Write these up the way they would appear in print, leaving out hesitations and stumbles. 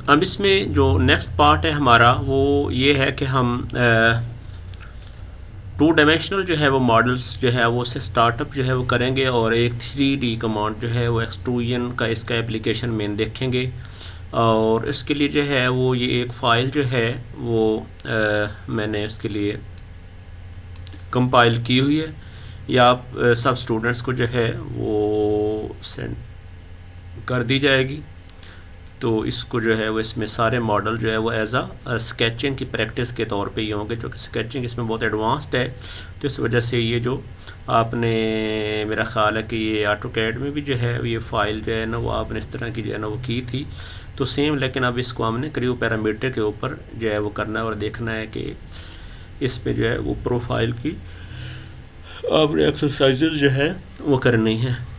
अब इसमें जो नेक्स्ट पार्ट है हमारा वो ये है कि हम 2 डायमेंशनल जो है वो मॉडल्स जो है वो से स्टार्टअप जो है वो करेंगे, और एक 3D कमांड जो है वो एक्सट्रूजन का इसका एप्लीकेशन मेन देखेंगे। और इसके लिए जो है वो ये एक फ़ाइल जो है वो मैंने इसके लिए कंपाइल की हुई है, या आप सब स्टूडेंट्स को जो है वो सेंड कर दी जाएगी। तो इसको जो है वो इसमें सारे मॉडल जो है वो एज आ स्केचिंग की प्रैक्टिस के तौर पे ही होंगे, जो कि स्केचिंग इसमें बहुत एडवांस्ड है। तो इस वजह से ये जो आपने, मेरा ख़्याल है कि ये ऑटोकैड में भी जो है ये फ़ाइल जो है ना वो आपने इस तरह की जो है ना वो की थी, तो सेम, लेकिन अब इसको हमने क्रियो पैरामीटर के ऊपर जो है वो करना है और देखना है कि इसमें जो है वो प्रोफाइल की आपने एक्सरसाइजेज जो है वो करनी है।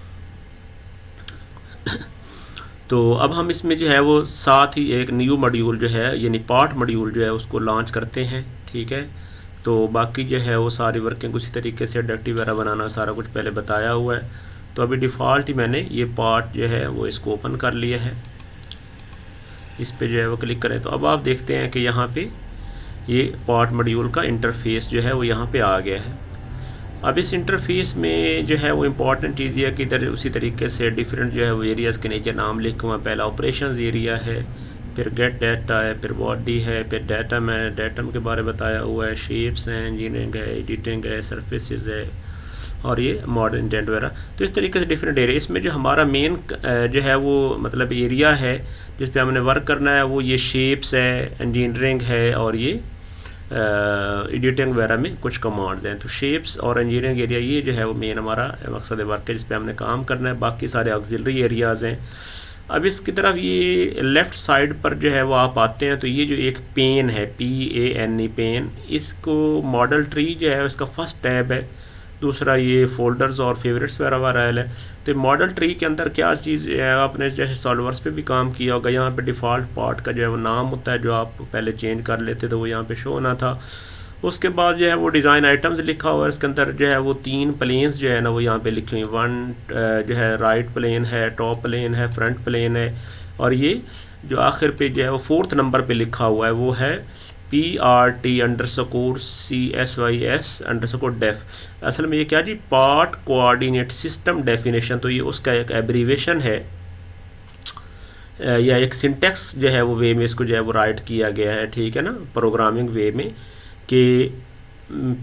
तो अब हम इसमें जो है वो साथ ही एक न्यू मॉड्यूल जो है यानी पार्ट मॉड्यूल जो है उसको लॉन्च करते हैं, ठीक है। तो बाकी जो है वो सारी वर्किंग उसी तरीके से डायरेक्टिव वगैरह बनाना सारा कुछ पहले बताया हुआ है। तो अभी डिफ़ॉल्ट ही मैंने ये पार्ट जो है वो इसको ओपन कर लिया है, इस पे जो है वो क्लिक करें। तो अब आप देखते हैं कि यहाँ पे ये पार्ट मॉड्यूल का इंटरफेस जो है वो यहाँ पे आ गया है। अब इस इंटरफेस में जो है वो इम्पॉर्टेंट चीज़ ये है कि इधर उसी तरीके से डिफरेंट जो है वो एरियाज़ के नीचे नाम लिखा हुआ। पहला ऑपरेशंस एरिया है, फिर गेट डाटा है, फिर बॉडी है, फिर डाटम है, डाटम के बारे में बताया हुआ है, शेप्स हैं, इंजीनियरिंग है, एडिटिंग है, सर्फेसिस है, और ये मॉडर्न इंटेंट वगैरह। तो इस तरीके से डिफरेंट एरिया। इसमें जो हमारा मेन जो है वो मतलब एरिया है जिस पे हमने वर्क करना है वो ये शेप्स है, इंजीनियरिंग है, और ये एडिटिंग वगैरह में कुछ कमांड्स हैं। तो शेप्स और इंजीनियरिंग एरिया ये जो है वो मेन हमारा मकसद वर्क है जिस पे हमने काम करना है। बाकी सारे ऑक्सिलरी एरियाज़ हैं। अब इसकी तरफ ये लेफ़्ट साइड पर जो है वो आप आते हैं तो ये जो एक पेन है, PANE पेन, इसको मॉडल ट्री जो है इसका फर्स्ट टैब है। दूसरा ये फोल्डर्स और फेवरेट्स वगैरह वाला है। तो मॉडल ट्री के अंदर क्या चीज़ है, आपने जैसे सॉल्वर्स पे भी काम किया होगा, यहाँ पे डिफ़ॉल्ट पार्ट का जो है वो नाम होता है जो आप पहले चेंज कर लेते तो वो यहाँ पे शो होना था। उसके बाद जो है वो डिज़ाइन आइटम्स लिखा हुआ है, इसके अंदर जो है वो 3 प्लेन्स जो है ना वो यहाँ पे लिखे हुए हैं। वन जो है राइट प्लेन है, टॉप प्लेन है, फ्रंट प्लेन है, और ये जो आखिर पे जो है वो 4th नंबर पे लिखा हुआ है वो है PRT_CSYS_def। असल में ये क्या जी, पार्ट कोऑर्डिनेट सिस्टम डेफिनेशन। तो ये उसका एक एब्रीवेशन है या एक सिंटेक्स जो है वो वे में इसको जो है वो राइट किया गया है, ठीक है ना, प्रोग्रामिंग वे में, कि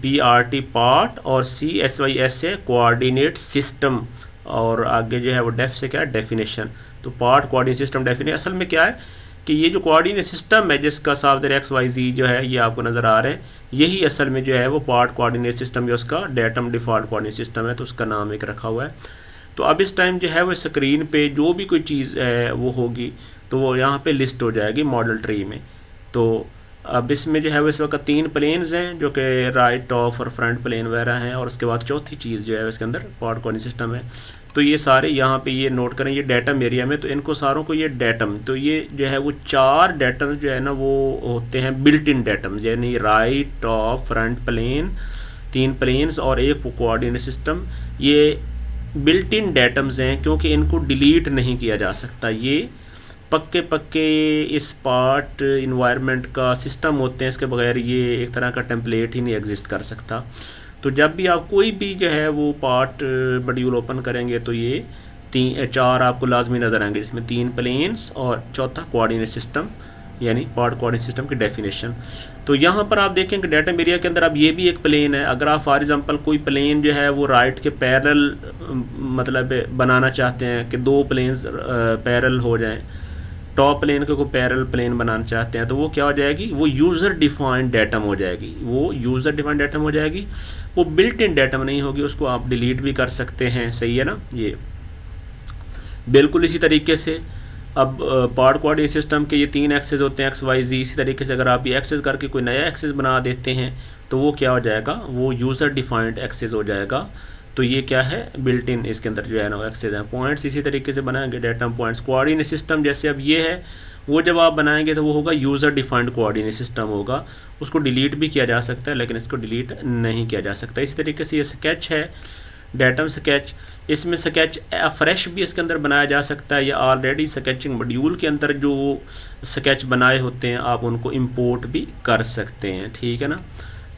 PRT पार्ट और CSYS से कोऑर्डिनेट सिस्टम, और आगे जो है वो डेफ से क्या है, डेफिनेशन। तो पार्ट कोऑर्डिनेट सिस्टम डेफिनेशन असल में क्या है कि ये जो कोऑर्डिनेट सिस्टम है जिसका साफ XYZ जो है ये आपको नज़र आ रहे हैं, यही असल में जो है वो पार्ट कोऑर्डिनेट सिस्टम जो उसका डेटम डिफ़ॉल्ट कोऑर्डिनेट सिस्टम है, तो उसका नाम एक रखा हुआ है। तो अब इस टाइम जो है वो स्क्रीन पे जो भी कोई चीज़ है वो होगी तो वो यहाँ पे लिस्ट हो जाएगी मॉडल ट्री में। तो अब इसमें जो है वो इस वक्त 3 प्लेन्स हैं जो कि राइट, टॉप और फ्रंट प्लेन वगैरह हैं, और उसके बाद चौथी चीज़ जो है इसके अंदर पार्ट कोऑर्डिनेट सिस्टम है। तो ये सारे यहाँ पे ये नोट करें, ये डेटम एरिया में, तो इनको सारों को ये डेटम, तो ये जो है वो 4 डेटम जो है ना वो होते हैं बिल्ट इन डेटम्स, यानी right, top, front plane, 3 planes और एक कोऑर्डिनेट सिस्टम। ये बिल्ट इन डेटम्स हैं क्योंकि इनको डिलीट नहीं किया जा सकता। ये पक्के पक्के इस पार्ट इन्वायरमेंट का सिस्टम होते हैं, इसके बगैर ये एक तरह का टेम्पलेट ही नहीं एग्जिस्ट कर सकता। तो जब भी आप कोई भी जो है वो पार्ट मॉड्यूल ओपन करेंगे तो ये 4 आपको लाजमी नज़र आएंगे, जिसमें 3 प्लेन्स और चौथा कोऑर्डिनेट सिस्टम यानी पार्ट कोऑर्डिनेट सिस्टम की डेफिनेशन। तो यहाँ पर आप देखें कि डाटा एरिया के अंदर अब ये भी एक प्लेन है। अगर आप फॉर एग्जांपल कोई प्लेन जो है वो राइट के पैरेलल मतलब बनाना चाहते हैं कि 2 प्लेन्स पैरेलल हो जाएं, टॉप प्लेन को पैरेलल प्लेन बनाना चाहते हैं, तो वो क्या हो जाएगी, वो यूज़र डिफाइंड डेटम हो जाएगी। वो यूज़र डिफाइंड डेटम हो जाएगी, वो बिल्ट इन डेटम नहीं होगी, उसको आप डिलीट भी कर सकते हैं। सही है ना। ये बिल्कुल इसी तरीके से अब पार्ट कोऑर्डिनेट सिस्टम के ये 3 एक्सेस होते हैं XYZ। इसी तरीके से अगर आप ये एक्सेस करके कोई नया एक्सेस बना देते हैं तो वो क्या हो जाएगा, वो यूज़र डिफाइंड एक्सेस हो जाएगा। तो ये क्या है, बिल्ट इन इसके अंदर जो है ना एक्सेस है। पॉइंट्स इसी तरीके से बनाएंगे, डेटम पॉइंट्स। कोऑर्डिनेट सिस्टम जैसे अब ये है, वो जब आप बनाएंगे तो वो होगा यूज़र डिफाइंड कोऑर्डिनेट सिस्टम होगा। उसको डिलीट भी किया जा सकता है लेकिन इसको डिलीट नहीं किया जा सकता। इसी तरीके से ये स्केच है, डेटम स्केच। इसमें स्केच फ्रेश भी इसके अंदर बनाया जा सकता है, या ऑलरेडी स्केचिंग मॉड्यूल के अंदर जो स्केच बनाए होते हैं आप उनको इंपोर्ट भी कर सकते हैं, ठीक है ना।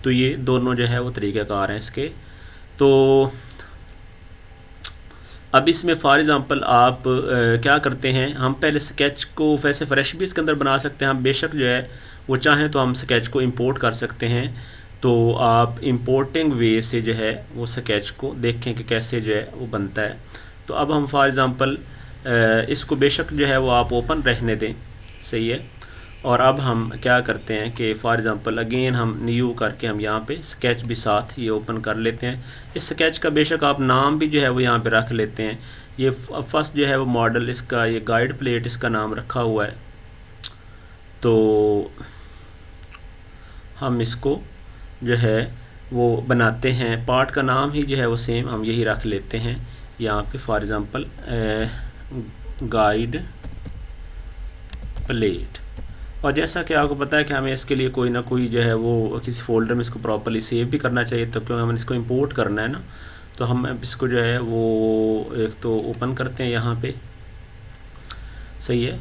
तो ये दोनों जो है वो तरीक़ाकार हैं इसके। तो अब इसमें फॉर एग्ज़ाम्पल आप क्या करते हैं, हम पहले स्केच को वैसे फ्रेश भी इसके अंदर बना सकते हैं, हम बेशक जो है वो चाहें तो हम स्केच को इंपोर्ट कर सकते हैं। तो आप इंपोर्टिंग वे से जो है वो स्केच को देखें कि कैसे जो है वो बनता है। तो अब हम फॉर एग्ज़ाम्पल इसको बेशक जो है वो आप ओपन रहने दें, सही है। और अब हम क्या करते हैं कि फॉर एग्ज़ाम्पल अगेन हम न्यू करके हम यहाँ पे स्केच भी साथ ये ओपन कर लेते हैं। इस स्केच का बेशक आप नाम भी जो है वो यहाँ पे रख लेते हैं। ये फर्स्ट जो है वो मॉडल इसका ये गाइड प्लेट इसका नाम रखा हुआ है। तो हम इसको जो है वो बनाते हैं, पार्ट का नाम ही जो है वो सेम हम यही रख लेते हैं यहाँ पे फॉर एग्ज़ाम्पल गाइड प्लेट। और जैसा कि आपको पता है कि हमें इसके लिए कोई ना कोई जो है वो किसी फोल्डर में इसको प्रॉपर्ली सेव भी करना चाहिए, तो क्योंकि हमें इसको इंपोर्ट करना है ना। तो हम इसको जो है वो एक तो ओपन करते हैं यहाँ पे, सही है।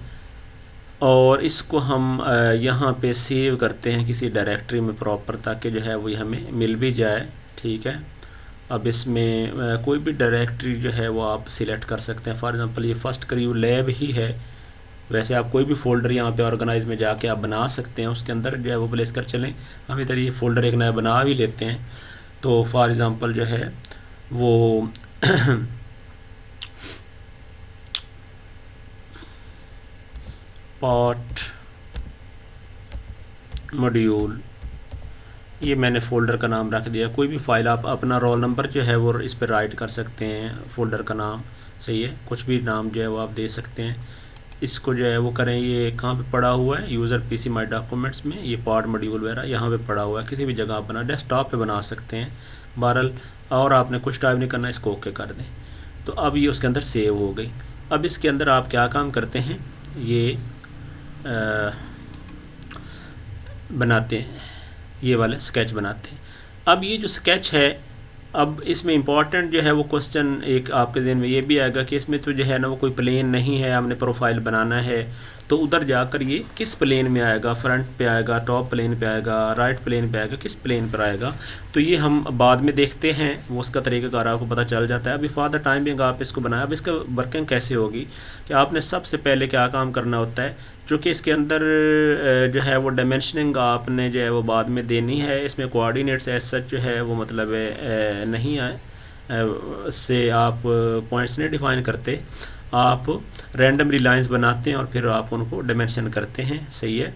और इसको हम यहाँ पे सेव करते हैं किसी डायरेक्टरी में प्रॉपर, ताकि जो है वो हमें मिल भी जाए, ठीक है। अब इसमें कोई भी डायरेक्टरी जो है वो आप सिलेक्ट कर सकते हैं। फॉर एग्ज़ाम्पल ये फर्स्ट क्रियो लैब ही है, वैसे आप कोई भी फ़ोल्डर यहाँ पे ऑर्गेनाइज में जाके आप बना सकते हैं, उसके अंदर जो है वो प्लेस कर चलें। हम इधर ये फ़ोल्डर एक नया बना भी लेते हैं। तो फॉर एग्ज़ाम्पल जो है वो पार्ट मॉड्यूल, ये मैंने फ़ोल्डर का नाम रख दिया। कोई भी फ़ाइल आप अपना रोल नंबर जो है वो इस पर राइट कर सकते हैं, फ़ोल्डर का नाम, सही है। कुछ भी नाम जो है वो आप दे सकते हैं। इसको जो है वो करें, ये कहाँ पे पड़ा हुआ है, यूज़र पीसी माई डॉक्यूमेंट्स में, ये पार्ट मॉड्यूल वगैरह यहाँ पे पड़ा हुआ है। किसी भी जगह आप बना, डेस्कटॉप पे बना सकते हैं बहरहाल। और आपने कुछ टाइप नहीं करना, इसको ओके कर दें। तो अब ये उसके अंदर सेव हो गई। अब इसके अंदर आप क्या काम करते हैं, ये बनाते हैं, ये वाला स्केच बनाते हैं। अब ये जो स्केच है, अब इसमें इम्पॉर्टेंट जो है वो क्वेश्चन एक आपके ज़हन में ये भी आएगा कि इसमें तो जो है ना वो कोई प्लेन नहीं है, हमने प्रोफाइल बनाना है तो उधर जाकर ये किस प्लेन में आएगा, फ्रंट पे आएगा, टॉप प्लेन पे आएगा, राइट प्लेन पे आएगा, किस प्लेन पर आएगा। तो ये हम बाद में देखते हैं, वो उसका तरीक़ाकार आपको पता चल जाता है। अभी फॉर द टाइम बिंग आप इसको बनाया। अब इसका वर्किंग कैसे होगी कि आपने सबसे पहले क्या काम करना होता है, चूँकि इसके अंदर जो है वो डायमेंशनिंग आपने जो है वो बाद में देनी है। इसमें कोऑर्डिनेट्स एज सच जो है वो मतलब नहीं आए, से आप पॉइंट्स नहीं डिफाइन करते, आप रैंडमली लाइंस बनाते हैं और फिर आप उनको डायमेंशन करते हैं, सही है।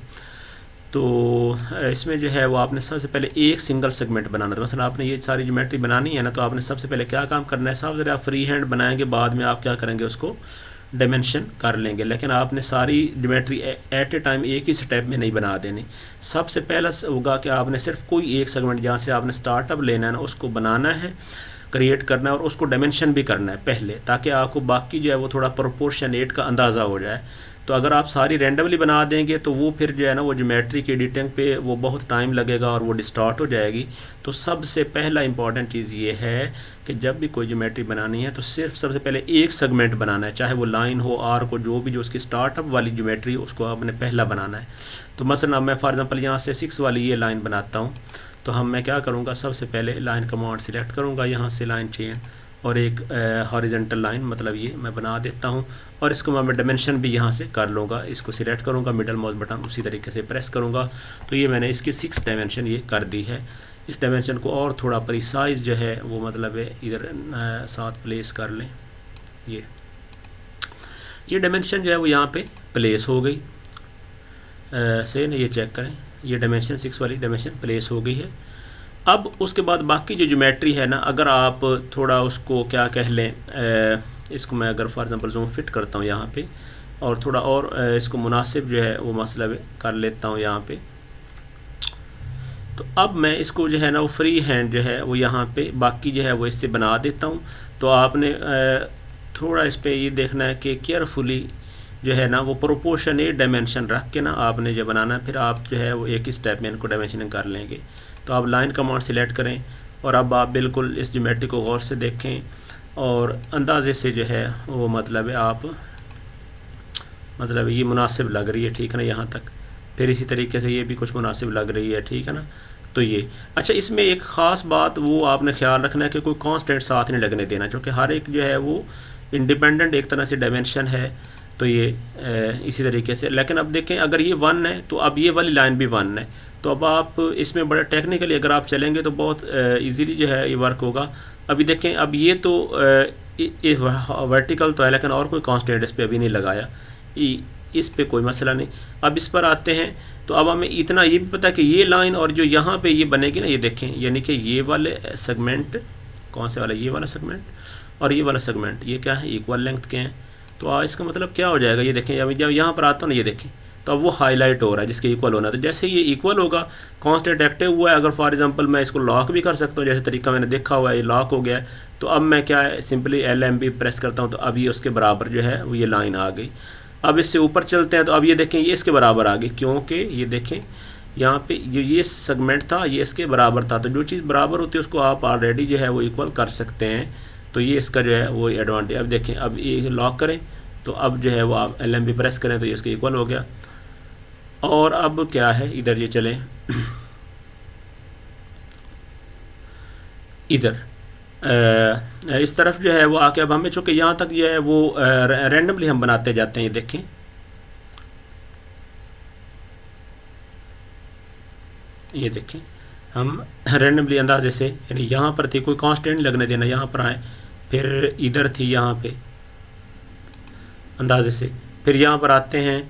तो इसमें जो है वो आपने सबसे पहले एक सिंगल सेगमेंट बनाना था। मतलब आपने ये सारी ज्योमेट्री बनानी है ना, तो आपने सबसे पहले क्या काम करना है, सबसे आप फ्री हैंड बनाएंगे, बाद में आप क्या करेंगे, उसको डायमेंशन कर लेंगे। लेकिन आपने सारी ज्योमेट्री एट ए टाइम एक ही स्टेप में नहीं बना देनी। सबसे पहला होगा कि आपने सिर्फ कोई एक सेगमेंट जहाँ से आपने स्टार्टअप लेना है ना, उसको बनाना है, क्रिएट करना है और उसको डायमेंशन भी करना है पहले, ताकि आपको बाकी जो है वो थोड़ा प्रोपोर्शनेट का अंदाज़ा हो जाए। तो अगर आप सारी रैंडमली बना देंगे तो वो फिर जो है ना वो ज्योमेट्री की एडिटिंग पे वो बहुत टाइम लगेगा और वो डिस्टॉर्ट हो जाएगी। तो सबसे पहला इंपॉर्टेंट चीज़ ये है कि जब भी कोई ज्योमेट्री बनानी है तो सिर्फ सबसे पहले एक सेगमेंट बनाना है, चाहे वो लाइन हो, आर्क हो, जो भी जो उसकी स्टार्टअप वाली ज्योमेट्री हो उसको आपने पहला बनाना है। तो मसलन अब मैं फॉर एग्जांपल यहाँ से 6 वाली ये लाइन बनाता हूँ। तो मैं क्या करूँगा, सबसे पहले लाइन कमांड सिलेक्ट करूँगा, यहाँ से लाइन चेन और एक हॉरिजेंटल लाइन, मतलब ये मैं बना देता हूँ। और इसको मैं डायमेंशन भी यहाँ से कर लूँगा, इसको सिलेक्ट करूँगा, मिडल माउस बटन उसी तरीके से प्रेस करूँगा। तो ये मैंने इसकी 6 डायमेंशन ये कर दी है। इस डायमेंशन को और थोड़ा प्रिसाइज जो है वो मतलब इधर साथ प्लेस कर लें। ये डायमेंशन जो है वो यहाँ पे प्लेस हो गई। से ये चेक करें, ये डायमेंशन 6 वाली डायमेंशन प्लेस हो गई है। अब उसके बाद बाकी जो ज्योमेट्री है ना, अगर आप थोड़ा उसको क्या कह लें, इसको मैं अगर फॉर एग्जांपल जूम फिट करता हूँ यहाँ पे और थोड़ा और इसको मुनासिब जो है वो मतलब कर लेता हूँ यहाँ पे। तो अब मैं इसको जो है ना वो फ्री हैंड जो है वो यहाँ पे बाकी जो है वो इससे बना देता हूँ। तो आपने थोड़ा इस पर ये देखना है कि केयरफुली जो है ना वो प्रोपोर्शनेट डायमेंशन रख के ना आपने जो बनाना है, फिर आप जो है वो एक ही स्टेप में इनको डायमेंशनिंग कर लेंगे। तो आप लाइन कमांड सिलेक्ट करें और अब आप बिल्कुल इस ज्योमेट्री को गौर से देखें। और अंदाजे से जो है वो मतलब है आप मतलब ये मुनासिब लग रही है, ठीक है ना, यहाँ तक। फिर इसी तरीके से ये भी कुछ मुनासिब लग रही है, ठीक है ना। तो ये अच्छा, इसमें एक ख़ास बात वो आपने ख्याल रखना है कि कोई कांस्टेंट साथ नहीं लगने देना, क्योंकि हर एक जो है वो इंडिपेंडेंट एक तरह से डायमेंशन है। तो ये इसी तरीके से, लेकिन अब देखें अगर ये 1 है तो अब ये वाली लाइन भी 1 है। तो अब आप इसमें बड़ा टेक्निकली अगर आप चलेंगे तो बहुत इजीली जो है ये वर्क होगा। अभी देखें, अब ये तो वर्टिकल तो है, लेकिन और कोई कांस्टेंट इस पर अभी नहीं लगाया, इस पे कोई मसला नहीं। अब इस पर आते हैं तो अब हमें इतना ये भी पता है कि ये लाइन और जो यहाँ पे ये बनेगी ना, ये देखें, यानी कि ये वाले सेगमेंट, कौन से वाला, ये वाला सेगमेंट और ये वाला सेगमेंट, ये क्या है, इक्वल लेंथ के हैं। तो इसका मतलब क्या हो जाएगा, ये देखें, अभी जब यहाँ पर आता हूँ ना, ये देखें, तो अब वो हाईलाइट हो रहा है जिसके इक्वल होना है। तो जैसे ये इक्वल होगा, कांस्टेंट एक्टिव हुआ है, अगर फॉर एग्जांपल मैं इसको लॉक भी कर सकता हूँ, जैसे तरीका मैंने देखा हुआ है, ये लॉक हो गया है। तो अब मैं क्या है, सिंपली LMB प्रेस करता हूँ, तो अब ये उसके बराबर जो है वो ये लाइन आ गई। अब इससे ऊपर चलते हैं तो अब ये देखें, ये इसके बराबर आ गई, क्योंकि ये देखें यहाँ पे ये सेगमेंट था, ये इसके बराबर था। तो जो चीज़ बराबर होती है उसको आप ऑलरेडी जो है वो इक्वल कर सकते हैं। तो ये इसका जो है वो एडवांटेज। अब देखें, अब ये लॉक करें तो अब जो है वो आप LMB प्रेस करें तो ये इसके इक्वल हो गया। और अब क्या है, इधर ये चले इधर इस तरफ जो है वो आके अब हमें, चूँकि यहाँ तक जो है वो रैंडमली हम बनाते जाते हैं। ये देखें, ये देखें, हम रैंडमली अंदाजे से, यानी यहाँ पर थी, कोई कांस्टेंट लगने देना, यहाँ पर आए, फिर इधर थी यहाँ पे अंदाजे से, फिर यहाँ पर आते हैं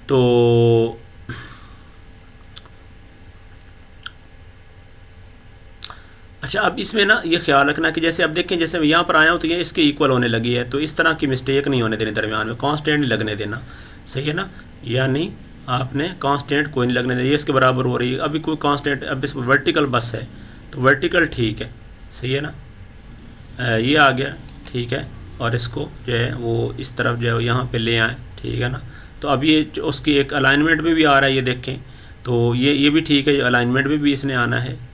तो अच्छा, अब इसमें ना ये ख्याल रखना कि जैसे अब देखें, जैसे मैं यहाँ पर आया हूँ तो ये इसके इक्वल होने लगी है। तो इस तरह की मिस्टेक नहीं होने देनी दरमियान में, कांस्टेंट नहीं लगने देना, सही है ना। यानी आपने कांस्टेंट कोई नहीं लगने देना, ये इसके बराबर हो रही है। अभी कोई कांस्टेंट, अब इस वर्टिकल बस है तो वर्टिकल ठीक है, सही है ना, ये आ गया, ठीक है। और इसको जो है वो इस तरफ जो है यहाँ पर ले आए, ठीक है ना। तो अब ये उसकी एक अलाइनमेंट में भी आ रहा है, ये देखें, तो ये भी ठीक है, अलाइनमेंट में भी इसने आना है,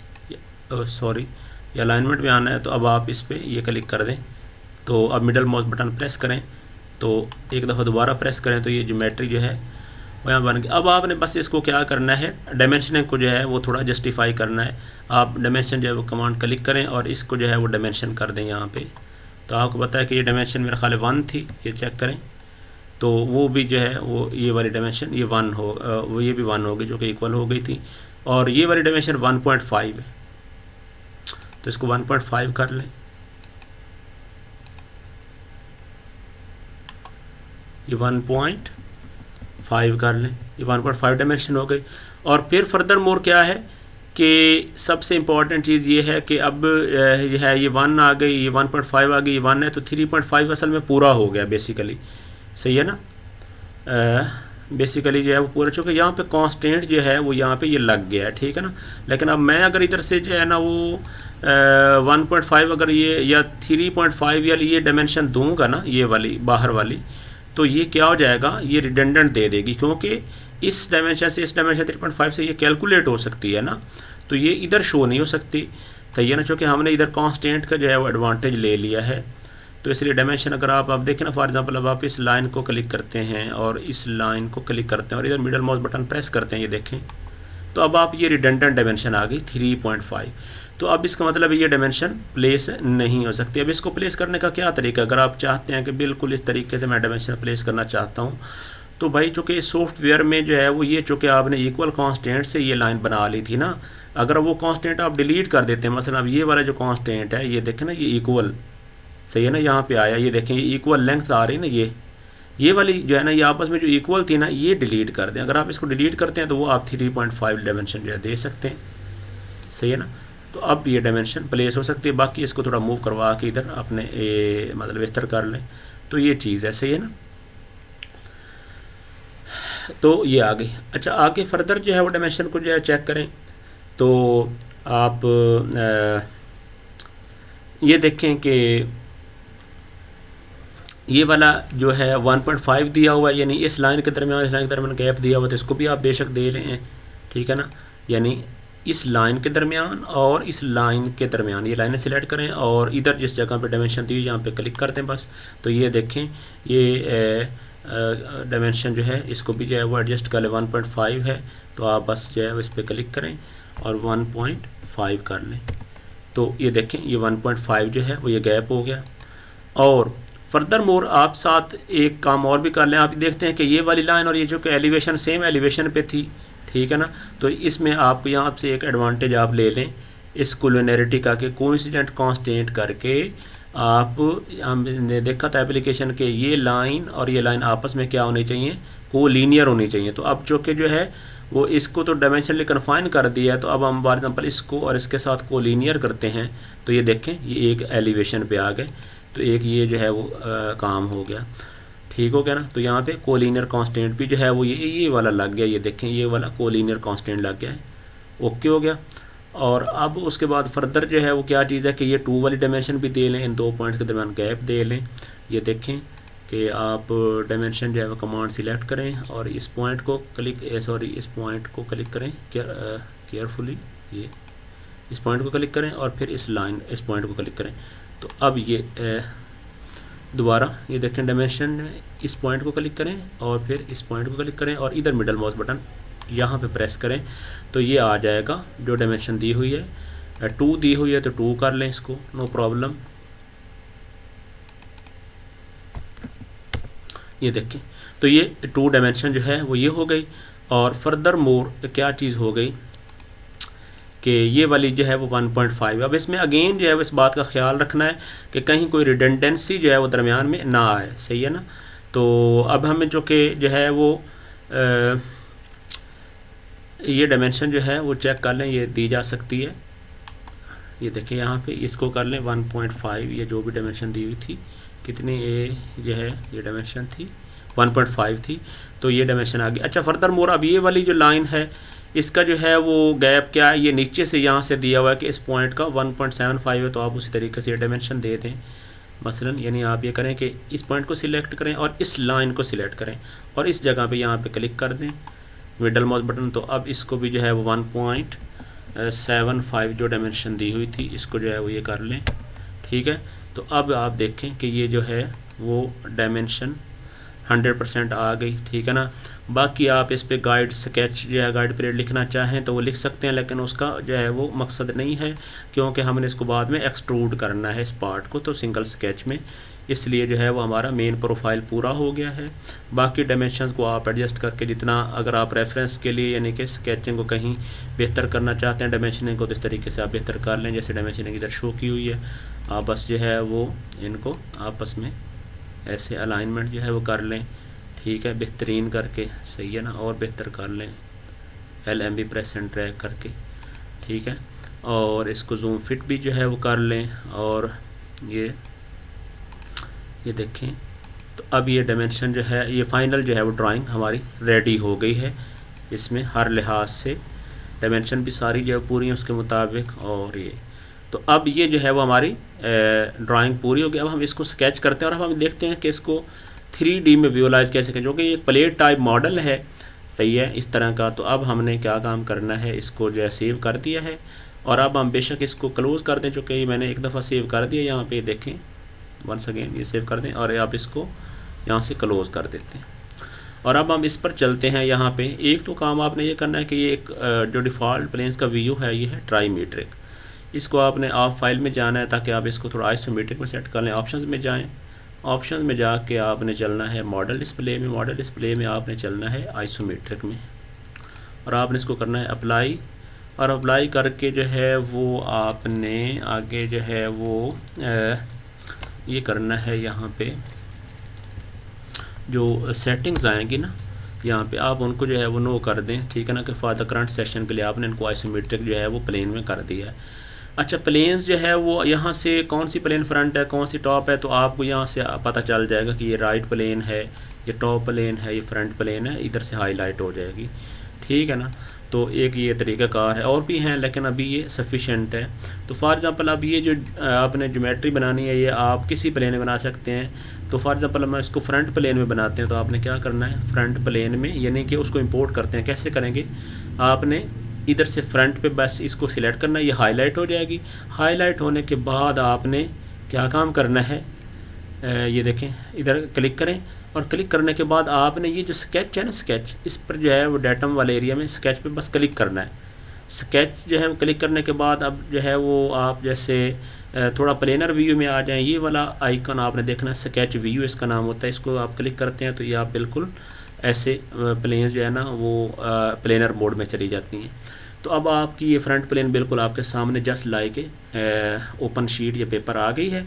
सॉरी, ये अलाइनमेंट में आना है। तो अब आप इस पर ये क्लिक कर दें, तो अब मिडल माउस बटन प्रेस करें, तो एक दफ़ा दोबारा प्रेस करें, तो ये ज्योमेट्री जो है वो यहाँ बन गई। अब आपने बस इसको क्या करना है, डायमेंशनिंग को जो है वो थोड़ा जस्टिफाई करना है। आप डायमेंशन जो है वो कमांड क्लिक करें और इसको जो है वो डायमेंशन कर दें यहाँ पे। तो आपको पता है कि ये डायमेंशन मेरा ख्याल 1 थी, ये चेक करें, तो वो भी जो है वो ये वाली डायमेंशन ये 1 हो, वो ये भी 1 होगी, जो कि इक्वल हो गई थी। और ये वाली डायमेंशन 1.5 है, तो इसको 1.5 कर लें, ये 1.5 कर लें, ये 1.5 डायमेंशन हो गई। और फिर फर्दर मोर क्या है कि सबसे इम्पॉर्टेंट चीज़ ये है कि अब ये है, ये 1 आ गई, ये 1.5 आ गई, ये 1 है, तो 3.5 असल में पूरा हो गया बेसिकली, सही है ना। बेसिकली जो है वो पूरा, चूँकि यहाँ पे कांस्टेंट जो है वो यहाँ पे ये लग गया है, ठीक है ना। लेकिन अब मैं अगर इधर से जो है ना वो 1.5 अगर ये या 3.5 या ये डायमेंशन दूंगा ना, ये वाली बाहर वाली, तो ये क्या हो जाएगा, ये रिडंडेंट दे देगी, क्योंकि इस डायमेंशन से इस डायमेंशन 3.5 से ये कैलकुलेट हो सकती है ना, तो ये इधर शो नहीं हो सकती, सही है ना, क्योंकि हमने इधर कांस्टेंट का जो है वो एडवांटेज ले लिया है। तो इसलिए डायमेंशन अगर आप देखें ना, फॉर एग्जांपल अब आप इस लाइन को क्लिक करते हैं और इस लाइन को क्लिक करते हैं और इधर मिडल माउस बटन प्रेस करते हैं, ये देखें, तो अब आप ये रिडंडेंट डायमेंशन आ गई 3.5। तो अब इसका मतलब ये डायमेंशन प्लेस नहीं हो सकती। अब इसको प्लेस करने का क्या तरीका, अगर आप चाहते हैं कि बिल्कुल इस तरीके से मैं डायमेंशन प्लेस करना चाहता हूँ, तो भाई चूँकि सॉफ्टवेयर में जो है वो ये, चूँकि आपने इक्वल कांस्टेंट से ये लाइन बना ली थी ना, अगर वो कांस्टेंट आप डिलीट कर देते हैं, मसलन अब ये वाला जो कांस्टेंट है, ये देखें ना, ये इक्वल, सही है ना, यहाँ पे आया, ये देखें, ये इक्वल लेंथ आ रही है ना, ये वाली जो है ना, ये आपस में जो इक्वल थी ना, ये डिलीट कर दें। अगर आप इसको डिलीट करते हैं तो वो आप 3.5 डायमेंशन जो है दे सकते हैं, सही है ना। तो अब ये डायमेंशन प्लेस हो सकती है। बाकी इसको थोड़ा मूव करवा के इधर अपने मतलब इस तरह कर लें, तो ये चीज़ है, सही है ना। तो ये आ गई। अच्छा, आगे फर्दर जो है वो डायमेंशन को जो है चेक करें, तो आप ये देखें कि ये वाला जो है 1.5 दिया हुआ है, यानी इस लाइन के दरमियान इस लाइन के दरमियान गैप दिया हुआ है, तो इसको भी आप बेशक दे रहे हैं, ठीक है ना। यानी इस लाइन के दरमियान और इस लाइन के दरमियान, ये लाइनें सिलेक्ट करें और इधर जिस जगह पे डायमेंशन दी हुई यहाँ पे क्लिक कर दें बस। तो ये देखें ये डायमेंशन जो है इसको भी जो है वो एडजस्ट कर लें, 1.5 है तो आप बस जो है इस पर क्लिक करें और 1.5 कर लें। तो ये देखें ये 1.5 जो है वो ये गैप हो गया। और फर्दर मोर आप साथ एक काम और भी कर लें, आप देखते हैं कि ये वाली लाइन और ये जो कि एलिवेशन सेम एलिवेशन पे थी, ठीक है ना। तो इसमें आप यहाँ से एक एडवांटेज आप ले लें इस कोलिनियरिटी का कि कोइंसिडेंट कांस्टेंट करके आप, हमने देखा था एप्लीकेशन के ये लाइन और ये लाइन आपस में क्या होनी चाहिए, कोलिनियर होनी चाहिए। तो अब जो कि जो है वो इसको तो डायमेंशनली कन्फाइन कर दिया है, तो अब हम फॉर एग्जांपल इसको और इसके साथ कोलिनियर करते हैं तो ये देखें ये एक एलिवेशन पे आ गए, तो एक ये जो है वो काम हो गया, ठीक हो गया ना। तो यहाँ पे कोलिनियर कांस्टेंट भी जो है वो ये वाला लग गया, ये देखें ये वाला कोलिनियर कांस्टेंट लग गया है, ओके हो गया। और अब उसके बाद फर्दर जो है वो क्या चीज़ है कि ये 2 वाली डायमेंशन भी दे लें, इन 2 पॉइंट्स के दरमियान गैप दे लें। ये देखें कि आप डायमेंशन जो है वो कमांड सिलेक्ट करें और इस पॉइंट को क्लिक इस पॉइंट को क्लिक करें केयरफुली, ये इस पॉइंट को क्लिक करें और फिर इस पॉइंट को क्लिक करें। तो अब ये दोबारा ये देखें डायमेंशन, इस पॉइंट को क्लिक करें और फिर इस पॉइंट को क्लिक करें और इधर मिडल माउस बटन यहाँ पे प्रेस करें तो ये आ जाएगा जो डायमेंशन दी हुई है। 2 दी हुई है तो 2 कर लें इसको, नो प्रॉब्लम। ये देखें तो ये 2 डायमेंशन जो है वो ये हो गई। और फर्दर मोर क्या चीज़ हो गई कि ये वाली जो है वो 1.5। अब इसमें अगेन जो है वो इस बात का ख्याल रखना है कि कहीं कोई रिडंडेंसी जो है वो दरमियान में ना आए, सही है ना। तो अब हमें जो कि जो है वो ये डायमेंशन जो है वो चेक कर लें, ये दी जा सकती है। ये देखें यहाँ पे इसको कर लें 1.5, ये जो भी डायमेंशन दी हुई थी, कितनी ये जो है ये डायमेंशन थी 1.5 थी, तो ये डायमेंशन आ गई। अच्छा फर्दर मोर अब ये वाली जो लाइन है इसका जो है वो गैप क्या है, ये नीचे से यहाँ से दिया हुआ है कि इस पॉइंट का 1.75 है, तो आप उसी तरीके से ये डायमेंशन दे दें मसलन। यानी आप ये करें कि इस पॉइंट को सिलेक्ट करें और इस लाइन को सिलेक्ट करें और इस जगह पे यहाँ पे क्लिक कर दें मिडल माउस बटन। तो अब इसको भी जो है वो 1.75 जो डायमेंशन दी हुई थी इसको जो है वो ये कर लें, ठीक है। तो अब आप देखें कि ये जो है वो डायमेंशन 100% आ गई, ठीक है ना। बाकी आप इस पे गाइड स्केच जो है गाइड पीरियड लिखना चाहें तो वो लिख सकते हैं, लेकिन उसका जो है वो मकसद नहीं है क्योंकि हमने इसको बाद में एक्सट्रूड करना है इस पार्ट को, तो सिंगल स्केच में, इसलिए जो है वो हमारा मेन प्रोफाइल पूरा हो गया है। बाकी डायमेंशंस को आप एडजस्ट करके जितना, अगर आप रेफरेंस के लिए यानी कि स्केचिंग को कहीं बेहतर करना चाहते हैं डायमेंशनिंग को, तो इस तरीके से आप बेहतर कर लें जैसे डायमेंशनिंग इधर शो की हुई है। आप बस जो है वो इनको आपस में ऐसे अलाइनमेंट जो है वो कर लें, ठीक है, बेहतरीन करके, सही है ना, और बेहतर कर लें LMB प्रेस एंड ड्रैग करके, ठीक है। और इसको जूम फिट भी जो है वो कर लें। और ये देखें तो अब ये डायमेंशन जो है ये फाइनल जो है वो ड्राइंग हमारी रेडी हो गई है। इसमें हर लिहाज से डायमेंशन भी सारी जो है पूरी हैं उसके मुताबिक। और ये तो अब ये जो है वो हमारी ड्राइंग पूरी हो गई। अब हम इसको स्केच करते हैं और अब हम देखते हैं कि इसको 3D में विजुअलाइज कैसे करें, जो कि एक प्लेट टाइप मॉडल है, सही है, इस तरह का। तो अब हमने क्या काम करना है, इसको जो है सेव कर दिया है और अब हम बेशक इसको क्लोज़ कर दें, जो कि मैंने एक दफ़ा सेव कर दिया, यहाँ पे देखें वंस अगेन ये सेव कर दें और आप इसको यहाँ से क्लोज़ कर देते हैं। और अब हम इस पर चलते हैं। यहाँ पे एक तो काम आपने ये करना है कि ये एक जो डिफ़ॉल्ट प्लेन्स का व्यू है ये है ट्राईमेट्रिक, इसको आपने आप फाइल में जाना है ताकि आप इसको थोड़ा आइसोमेट्रिक में सेट कर लें। ऑप्शंस में जाएं, ऑप्शंस में जाके आपने चलना है मॉडल डिस्प्ले में, मॉडल डिस्प्ले में आपने चलना है आइसोमेट्रिक में और आपने इसको करना है अप्लाई। और अप्लाई करके जो है वो आपने आगे जो है वो ये करना है, यहाँ पे जो सेटिंग्स आएंगी ना यहाँ पे आप उनको जो है वो नो कर दें, ठीक है ना, कि फॉर द करंट सेशन के लिए आपने इनको आइसोमेट्रिक जो है वो प्लेन में कर दिया है। अच्छा प्लेन्स जो है वो यहाँ से कौन सी प्लेन फ्रंट है कौन सी टॉप है, तो आपको यहाँ से पता चल जाएगा कि ये राइट प्लेन है, ये टॉप प्लेन है, ये फ्रंट प्लेन है, इधर से हाईलाइट हो जाएगी, ठीक है ना। तो एक ये तरीक़ाकार है, और भी हैं लेकिन अभी ये सफिशेंट है। तो फॉर एग्ज़ाम्पल अब ये जो आपने ज्योमेट्री बनानी है ये आप किसी प्लेन में बना सकते हैं। तो फॉर एग्ज़ाम्पल हम इसको फ्रंट प्लेन में बनाते हैं, तो आपने क्या करना है फ्रंट प्लेन में, यानी कि उसको इंपोर्ट करते हैं। कैसे करेंगे, आपने इधर से फ्रंट पे बस इसको सिलेक्ट करना है, ये हाईलाइट हो जाएगी। हाईलाइट होने के बाद आपने क्या काम करना है, ये देखें इधर क्लिक करें, और क्लिक करने के बाद आपने ये जो स्केच है ना, स्केच इस पर जो है वो डेटम वाले एरिया में स्केच पे बस क्लिक करना है। स्केच जो है वो क्लिक करने के बाद अब जो है वो आप जैसे थोड़ा प्लेनर व्यू में आ जाएं, ये वाला आइकन आपने देखना है, स्केच व्यू इसका नाम होता है। इसको आप क्लिक करते हैं तो ये आप बिल्कुल ऐसे प्लेन्स जो है ना वो प्लेनर मोड में चली जाती हैं। तो अब आपकी ये फ्रंट प्लेन बिल्कुल आपके सामने जस्ट लाइक ओपन शीट या पेपर आ गई है।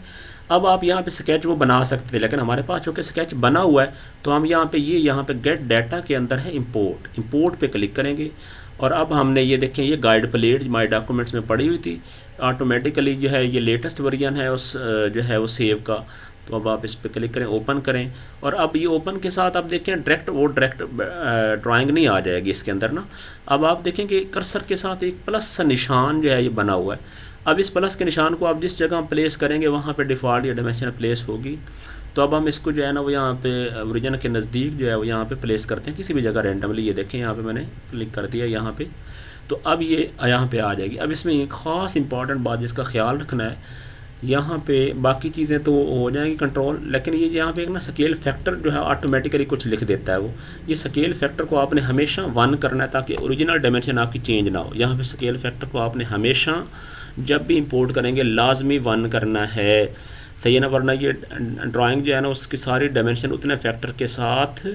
अब आप यहाँ पे स्केच वो बना सकते थे, लेकिन हमारे पास चूँकि स्केच बना हुआ है तो हम यहाँ पे यहाँ पे गेट डाटा के अंदर है इंपोर्ट पे क्लिक करेंगे। और अब हमने ये देखें, ये गाइड प्लेट माई डॉक्यूमेंट्स में पड़ी हुई थी, ऑटोमेटिकली जो है ये लेटेस्ट वर्जन है उस जो है वो सेव का। तो अब आप इस पर क्लिक करें, ओपन करें, और अब ये ओपन के साथ आप देखें डायरेक्ट ड्राइंग नहीं आ जाएगी इसके अंदर ना। अब आप देखें कि कर्सर के साथ एक प्लस सा निशान जो है ये बना हुआ है। अब इस प्लस के निशान को आप जिस जगह प्लेस करेंगे वहाँ पे डिफ़ॉल्ट या डायमेंशन प्लेस होगी। तो अब हम इसको जो है ना वो यहाँ पे ओरिजिन के नज़दीक जो है वो यहाँ पे प्लेस करते हैं किसी भी जगह रैंडमली। ये देखें यहाँ पे मैंने क्लिक कर दिया यहाँ पे, तो अब ये यहाँ पे आ जाएगी। अब इसमें एक ख़ास इंपॉर्टेंट बात जिसका ख्याल रखना है, यहाँ पे बाकी चीज़ें तो हो जाएंगी कंट्रोल, लेकिन ये यहाँ पे एक ना स्केल फैक्टर जो है ऑटोमेटिकली कुछ लिख देता है वो। ये स्केल फैक्टर को आपने हमेशा 1 करना है ताकि ओरिजिनल डायमेंशन आपकी चेंज ना हो। यहाँ पे स्केल फैक्टर को आपने हमेशा जब भी इंपोर्ट करेंगे लाजमी 1 करना है, सही है ना, वरना ये ड्राइंग जो है ना उसकी सारी डायमेंशन उतने फैक्टर के साथ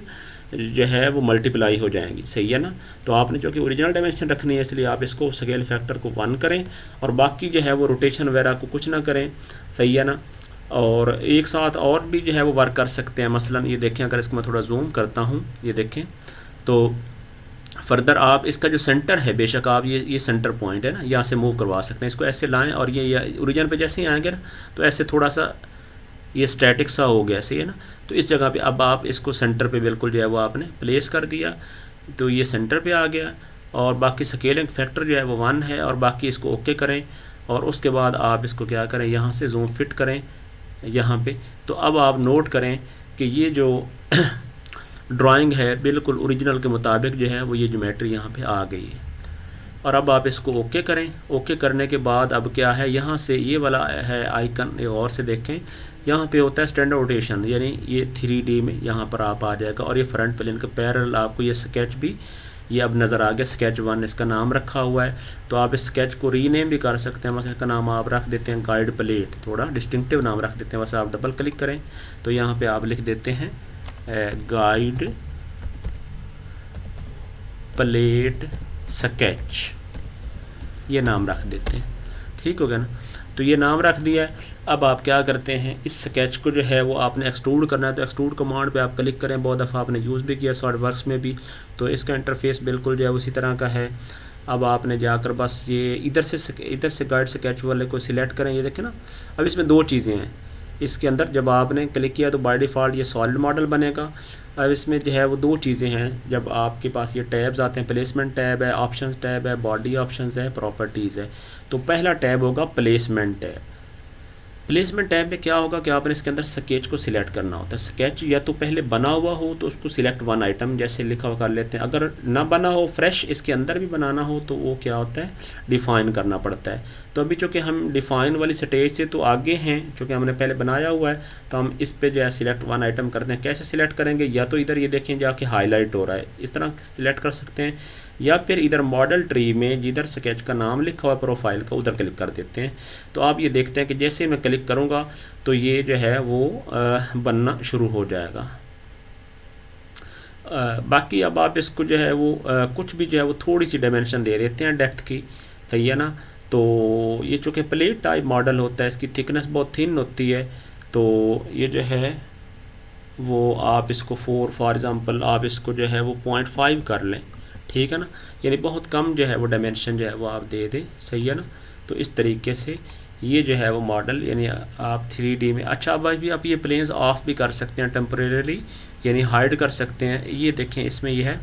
जो है वो मल्टीप्लाई हो जाएंगी, सही है ना। तो आपने जो कि ओरिजिनल डायमेंशन रखनी है इसलिए आप इसको स्केल फैक्टर को 1 करें, और बाकी जो है वो रोटेशन वगैरह को कुछ ना करें, सही है ना। और एक साथ और भी जो है वो वर्क कर सकते हैं। मसलन ये देखें, अगर इसको मैं थोड़ा जूम करता हूँ, ये देखें तो फर्दर आप इसका जो सेंटर है, बेशक आप ये सेंटर पॉइंट है ना, यहाँ से मूव करवा सकते हैं। इसको ऐसे लाएं और ये ओरिजिन पे जैसे ही आएंगे ना तो ऐसे थोड़ा सा ये स्टैटिक सा हो गया, सही है ना। तो इस जगह पे अब आप इसको सेंटर पे बिल्कुल जो है वो आपने प्लेस कर दिया, तो ये सेंटर पे आ गया। और बाकी स्केलिंग फैक्टर जो है वो 1 है, और बाकी इसको ओके करें, और उसके बाद आप इसको क्या करें, यहाँ से जूम फिट करें यहाँ पे। तो अब आप नोट करें कि ये जो ड्राइंग है बिल्कुल ओरिजिनल के मुताबिक जो है वो ये ज्योमेट्री यहाँ पे आ गई है। और अब आप इसको ओके करें। ओके करने के बाद अब क्या है, यहाँ से ये वाला है आइकन, ये और से देखें, यहाँ पे होता है स्टैंडर्ड रोटेशन, यानी ये 3D में यहाँ पर आप आ जाएगा। और ये फ्रंट प्लेन के पैरेलल आपको ये स्केच भी ये अब नज़र आ गया, स्केच 1 इसका नाम रखा हुआ है। तो आप इस स्केच को रीनेम भी कर सकते हैं, मतलब इसका नाम आप रख देते हैं गाइड प्लेट, थोड़ा डिस्टिंक्टिव नाम रख देते हैं। बस आप डबल क्लिक करें तो यहाँ पे आप लिख देते हैं गाइड प्लेट स्केच, ये नाम रख देते हैं, ठीक हो गया ना। तो ये नाम रख दिया है। अब आप क्या करते हैं, इस स्केच को जो है वो आपने एक्सट्रूड करना है, तो एक्सट्रूड कमांड पे आप क्लिक करें। बहुत दफ़ा आपने यूज़ भी किया सॉलिडवर्क्स में भी, तो इसका इंटरफेस बिल्कुल जो है उसी तरह का है। अब आपने जाकर बस ये इधर से गाइड स्केच वाले को सिलेक्ट करें, ये देखें ना। अब इसमें 2 चीज़ें हैं इसके अंदर, जब आपने क्लिक किया तो बाय डिफ़ॉल्ट ये सॉलिड मॉडल बनेगा। अब इसमें जो है वो 2 चीज़ें हैं, जब आपके पास ये टैब्स आते हैं, प्लेसमेंट टैब है, ऑप्शंस टैब है, बॉडी ऑप्शंस है, प्रॉपर्टीज़ है। तो पहला टैब होगा प्लेसमेंट टैब। प्लेसमेंट टैब में क्या होगा कि आपने इसके अंदर स्केच को सिलेक्ट करना होता है। स्केच या तो पहले बना हुआ हो तो उसको सिलेक्ट 1 आइटम जैसे लिखा हुआ कर लेते हैं, अगर ना बना हो फ्रेश इसके अंदर भी बनाना हो तो वो क्या होता है, डिफ़ाइन करना पड़ता है। तो अभी चूँकि हम डिफ़ाइन वाली स्टेज से तो आगे हैं, चूँकि हमने पहले बनाया हुआ है, तो हम इस पे जो है सिलेक्ट 1 आइटम करते हैं। कैसे सिलेक्ट करेंगे, या तो इधर ये देखें जाके हाईलाइट हो रहा है, इस तरह सिलेक्ट कर सकते हैं, या फिर इधर मॉडल ट्री में जिधर स्केच का नाम लिखा हुआ प्रोफाइल का उधर क्लिक कर देते हैं। तो आप ये देखते हैं कि जैसे मैं क्लिक करूँगा तो ये जो है वो बनना शुरू हो जाएगा। बाकी अब आप इसको जो है वो कुछ भी जो है वो थोड़ी सी डायमेंशन दे देते हैं डेप्थ की, सही है ना। तो ये चूँकि प्लेट टाइप मॉडल होता है, इसकी थिकनेस बहुत थिन होती है, तो ये जो है वो आप इसको फॉर एग्ज़ाम्पल आप इसको जो है वो 0.5 कर लें, ठीक है ना, यानी बहुत कम जो है वो डायमेंशन जो है वो आप दे दें, सही है ना। तो इस तरीके से ये जो है वो मॉडल यानी आप 3D में, अच्छा अब भी आप ये प्लेन्स ऑफ भी कर सकते हैं टेम्परेरी, यानी हाइड कर सकते हैं। ये देखें इसमें ये है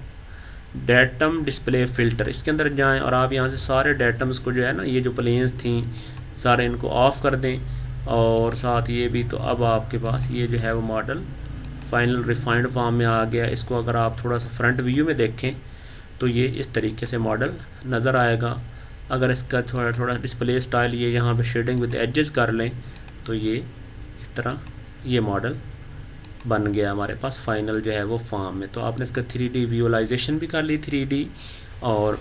डेटम डिस्प्ले फ़िल्टर, इसके अंदर जाएं और आप यहाँ से सारे डेटम्स को जो है ना, ये जो प्लेन्स थी सारे इनको ऑफ़ कर दें, और साथ ये भी। तो अब आपके पास ये जो है वो मॉडल फाइनल रिफाइंड फॉर्म में आ गया। इसको अगर आप थोड़ा सा फ्रंट व्यू में देखें तो ये इस तरीके से मॉडल नज़र आएगा। अगर इसका थोड़ा थोड़ा डिस्प्ले स्टाइल ये यहाँ पे शेडिंग विद एजेस कर लें तो ये इस तरह ये मॉडल बन गया हमारे पास फाइनल जो है वो फॉर्म में। तो आपने इसका 3D विजुअलाइजेशन भी कर ली 3D, और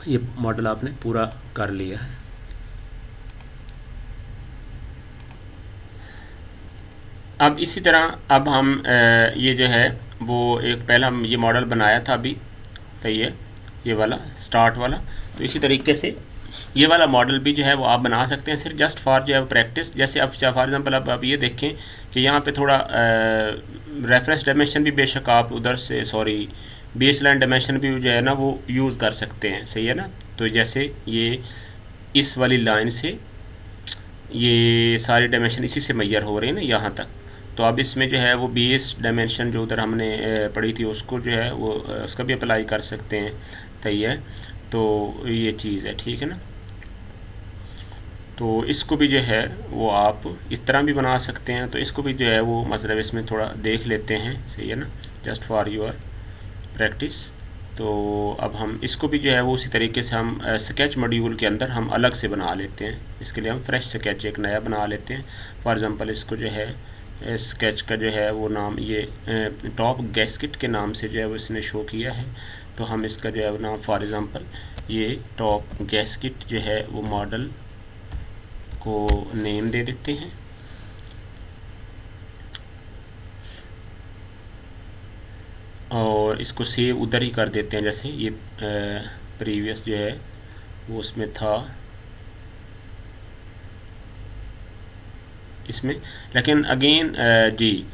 ये मॉडल आपने पूरा कर लिया है। अब इसी तरह अब हम ये जो है वो एक पहला हम ये मॉडल बनाया था अभी, सही है, ये वाला स्टार्ट वाला। तो इसी तरीके से ये वाला मॉडल भी जो है वो आप बना सकते हैं, सिर्फ जस्ट फॉर जो है प्रैक्टिस। जैसे अब फॉर एग्जांपल अब आप ये देखें कि यहाँ पे थोड़ा रेफरेंस डायमेंशन भी बेशक आप उधर से बेस लाइन डायमेंशन भी जो है ना वो यूज़ कर सकते हैं, सही है ना। तो जैसे ये इस वाली लाइन से ये सारी डायमेंशन इसी से मैयर हो रही है ना यहाँ तक, तो अब इसमें जो है वो बेस डायमेंशन जो उधर हमने पढ़ी थी उसको जो है वो उसका भी अप्लाई कर सकते हैं, सही है। तो ये चीज़ है, ठीक है ना। तो इसको भी जो है वो आप इस तरह भी बना सकते हैं। तो इसको भी जो है वो मतलब इसमें थोड़ा देख लेते हैं, सही है ना, जस्ट फॉर योर प्रैक्टिस। तो अब हम इसको भी जो है वो उसी तरीके से हम स्केच मॉड्यूल के अंदर हम अलग से बना लेते हैं। इसके लिए हम फ्रेश स्केच एक नया बना लेते हैं। फॉर एग्ज़ाम्पल इसको जो है स्केच का जो है वो नाम ये टॉप गैस्केट के नाम से जो है वो इसने शो किया है। तो हम इसका जो है वो नाम फॉर एग्ज़ाम्पल ये टॉप गैस्केट जो है वो मॉडल को नेम दे देते हैं। और इसको सेव उधर ही कर देते हैं, जैसे ये प्रीवियस जो है वो उसमें था इसमें। लेकिन अगेन जी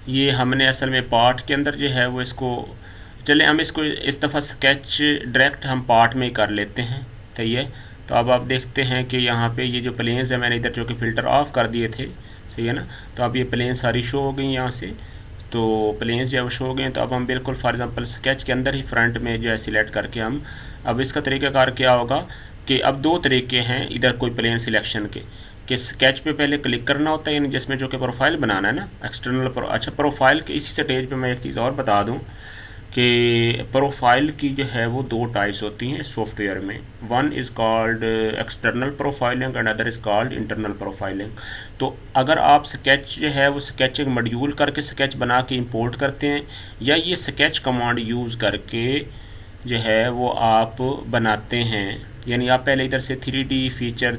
ये हमने असल में पार्ट के अंदर जो है वो इसको चले हम इसको इस दफ़ा स्केच डायरेक्ट हम पार्ट में ही कर लेते हैं, सही है। तो अब आप देखते हैं कि यहाँ पे ये जो प्लेन्स है मैंने इधर जो कि फ़िल्टर ऑफ कर दिए थे, सही है ना। तो अब ये प्लेन सारी शो हो गई यहाँ से, तो प्लेन्स जो है वो शो हो गए। तो अब हम बिल्कुल फॉर एग्ज़ाम्पल स्केच के अंदर ही फ्रंट में जो है सिलेक्ट करके हम अब इसका तरीक़ाकार क्या होगा कि अब दो तरीके हैं इधर कोई प्लेन सिलेक्शन के कि स्केच पे पहले क्लिक करना होता है, यानी जिसमें जो कि प्रोफाइल बनाना है ना एक्सटर्नल अच्छा प्रोफाइल के इसी स्टेज पे मैं एक चीज़ और बता दूं कि प्रोफाइल की जो है वो दो टाइप्स होती हैं सॉफ्टवेयर में। One is called external profiling and other is called internal profiling. तो अगर आप स्केच जो है वो स्केचिंग मॉड्यूल करके स्केच बना के इंपोर्ट करते हैं, या ये स्केच कमांड यूज़ करके जो है वो आप बनाते हैं, यानी आप पहले इधर से 3D फीचर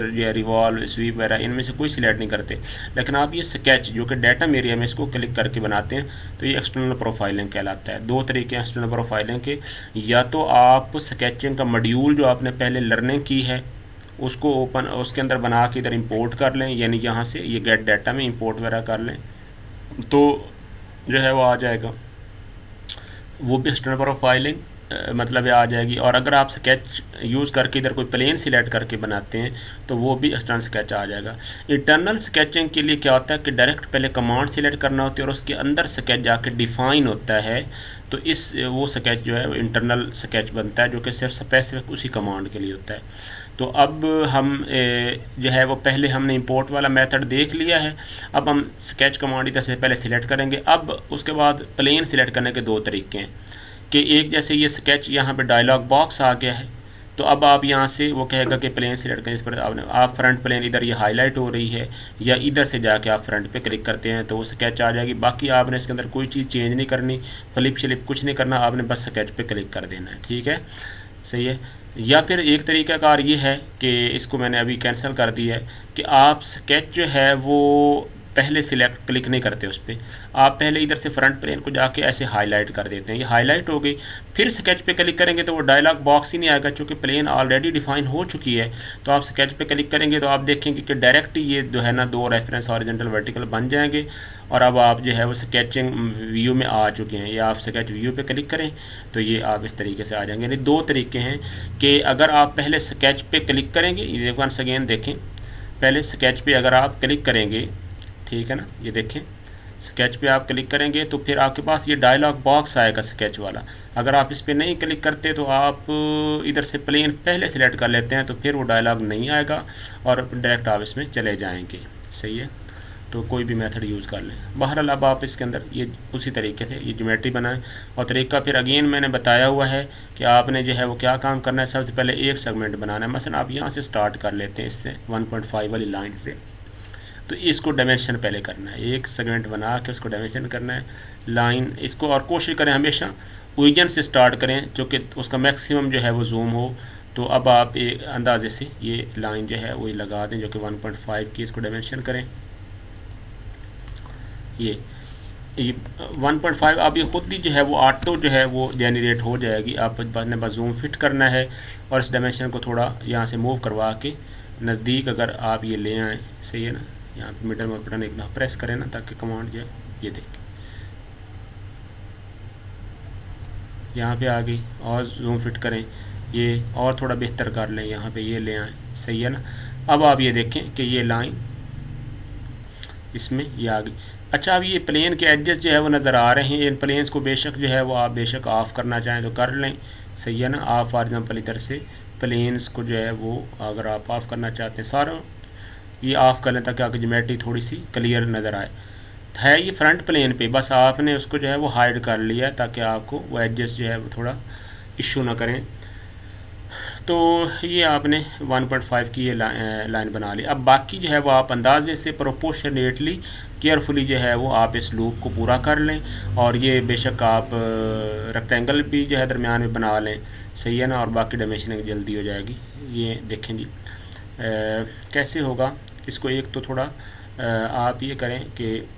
जो है रिवॉल्व स्वीप वगैरह इनमें से कोई सिलेक्ट नहीं करते, लेकिन आप ये स्केच जो कि डाटा एरिया में इसको क्लिक करके बनाते हैं, तो ये एक्सटर्नल प्रोफाइलिंग कहलाता है। दो तरीके हैं एक्सटर्नल प्रोफाइलिंग के, या तो आप स्केचिंग का मॉड्यूल जो आपने पहले लर्निंग की है उसको ओपन उसके अंदर बना के इधर इंपोर्ट कर लें, यानी यहाँ से ये गेट डाटा में इंपोर्ट वगैरह कर लें, तो जो है वो आ जाएगा, वो भी एक्सटर्नल प्रोफाइलिंग मतलब आ जाएगी। और अगर आप स्केच यूज़ करके इधर कोई प्लेन सिलेक्ट करके बनाते हैं तो वो भी एक्सटर्नल स्केच आ जाएगा। इंटरनल स्केचिंग के लिए क्या होता है कि डायरेक्ट पहले कमांड सिलेक्ट करना होती है और उसके अंदर स्केच जाके डिफाइन होता है, तो इस वो स्केच जो है वो इंटरनल स्केच बनता है जो कि सिर्फ स्पेसिफिक उसी कमांड के लिए होता है। तो अब हम जो है वो पहले हमने इंपोर्ट वाला मेथड देख लिया है। अब हम स्केच कमांड इधर से पहले सिलेक्ट करेंगे। अब उसके बाद प्लेन सिलेक्ट करने के दो तरीके हैं कि एक जैसे ये स्केच यहाँ पे डायलॉग बॉक्स आ गया है, तो अब आप यहाँ से वो कहेगा कि प्लेन सिलेक्ट करें, इस पर आप फ्रंट प्लेन इधर ये हाईलाइट हो रही है, या इधर से जाके आप फ्रंट पे क्लिक करते हैं तो वो स्केच आ जाएगी। बाकी आपने इसके अंदर कोई चीज़ चेंज नहीं करनी, फ्लिप श्लिप कुछ नहीं करना, आपने बस स्केच पे क्लिक कर देना है, ठीक है, सही है। या फिर एक तरीक़ाकार ये है कि इसको मैंने अभी कैंसिल कर दिया है कि आप स्केच जो है वो पहले सिलेक्ट क्लिक नहीं करते उस पर, आप पहले इधर से फ्रंट प्लेन को जाके ऐसे हाईलाइट कर देते हैं, ये हाईलाइट हो गई, फिर स्केच पे क्लिक करेंगे तो वो डायलॉग बॉक्स ही नहीं आएगा क्योंकि प्लेन ऑलरेडी डिफाइन हो चुकी है। तो आप स्केच पे क्लिक करेंगे तो आप देखेंगे कि डायरेक्ट ये जो है ना दो रेफरेंस हॉरिजॉन्टल वर्टिकल बन जाएंगे और अब आप जो है वो स्केचिंग व्यू में आ चुके हैं। या आप स्केच व्यू पे क्लिक करें तो ये आप इस तरीके से आ जाएंगे। यानी दो तरीके हैं कि अगर आप पहले स्केच पे क्लिक करेंगे, ये वंस अगेन देखें, पहले स्केच पे अगर आप क्लिक करेंगे, ठीक है ना, ये देखें स्केच पे आप क्लिक करेंगे तो फिर आपके पास ये डायलॉग बॉक्स आएगा स्केच वाला। अगर आप इस पर नहीं क्लिक करते तो आप इधर से प्लेन पहले सिलेक्ट कर लेते हैं तो फिर वो डायलॉग नहीं आएगा और डायरेक्ट आप इसमें चले जाएंगे। सही है, तो कोई भी मेथड यूज़ कर लें। बहरहाल अब आप इसके अंदर ये उसी तरीके से ये ज्योमेट्री बनाएं। और तरीका फिर अगेन मैंने बताया हुआ है कि आपने जो है वो क्या काम करना है। सबसे पहले एक सेगमेंट बनाना है। मसलन आप यहाँ से स्टार्ट कर लेते हैं इससे 1.5 वाली लाइन से, तो इसको डायमेंशन पहले करना है। एक सेगमेंट बना के उसको डायमेंशन करना है लाइन इसको, और कोशिश करें हमेशा ओरिजिन से स्टार्ट करें जो कि उसका मैक्सिमम जो है वो जूम हो। तो अब आप एक अंदाजे से ये लाइन जो है वही लगा दें जो कि 1.5 की, इसको डायमेंशन करें। ये 1.5 अब ये खुद ही जो है वो ऑटो जो है वो जनरेट हो जाएगी। आप बस जूम फिट करना है और इस डायमेंशन को थोड़ा यहाँ से मूव करवा के नज़दीक अगर आप ये ले आएँ। सही है ना, यहाँ पे मिडल में बटन एक ना प्रेस करें ना ताकि कमांड जो है ये देखें यहाँ पे आ गई। और जूम फिट करें ये और थोड़ा बेहतर कर लें, यहाँ पे ये ले आएँ। सही है ना, अब आप ये देखें कि ये लाइन इसमें ये आ गई। अच्छा, अब ये प्लेन के एडजस्ट जो है वो नज़र आ रहे हैं। इन प्लेन्स को बेशक जो है वो आप बेशक ऑफ़ करना चाहें तो कर लें। सही है ना, आप फॉर एग्ज़ाम्पल इधर से प्लेन्स को जो है वो अगर आप ऑफ़ करना चाहते हैं सारा ये ऑफ़ कर लें ताकि आपकी ज्योमेट्री थोड़ी सी क्लियर नज़र आए। है ये फ्रंट प्लेन पे, बस आपने उसको जो है वो हाइड कर लिया ताकि आपको वो एडजस्ट जो है वो थोड़ा इशू ना करें। तो ये आपने 1.5 की ये लाइन बना ली। अब बाकी जो है वो आप अंदाजे से प्रोपोर्शनेटली केयरफुली जो है वो आप इस लूप को पूरा कर लें। और ये बेशक आप रेक्टेंगल भी जो है दरमियान में बना लें। सही है ना, और बाकी डायमेंशनिंग जल्दी हो जाएगी। ये देखें जी कैसे होगा इसको। एक तो थोड़ा आप ये करें कि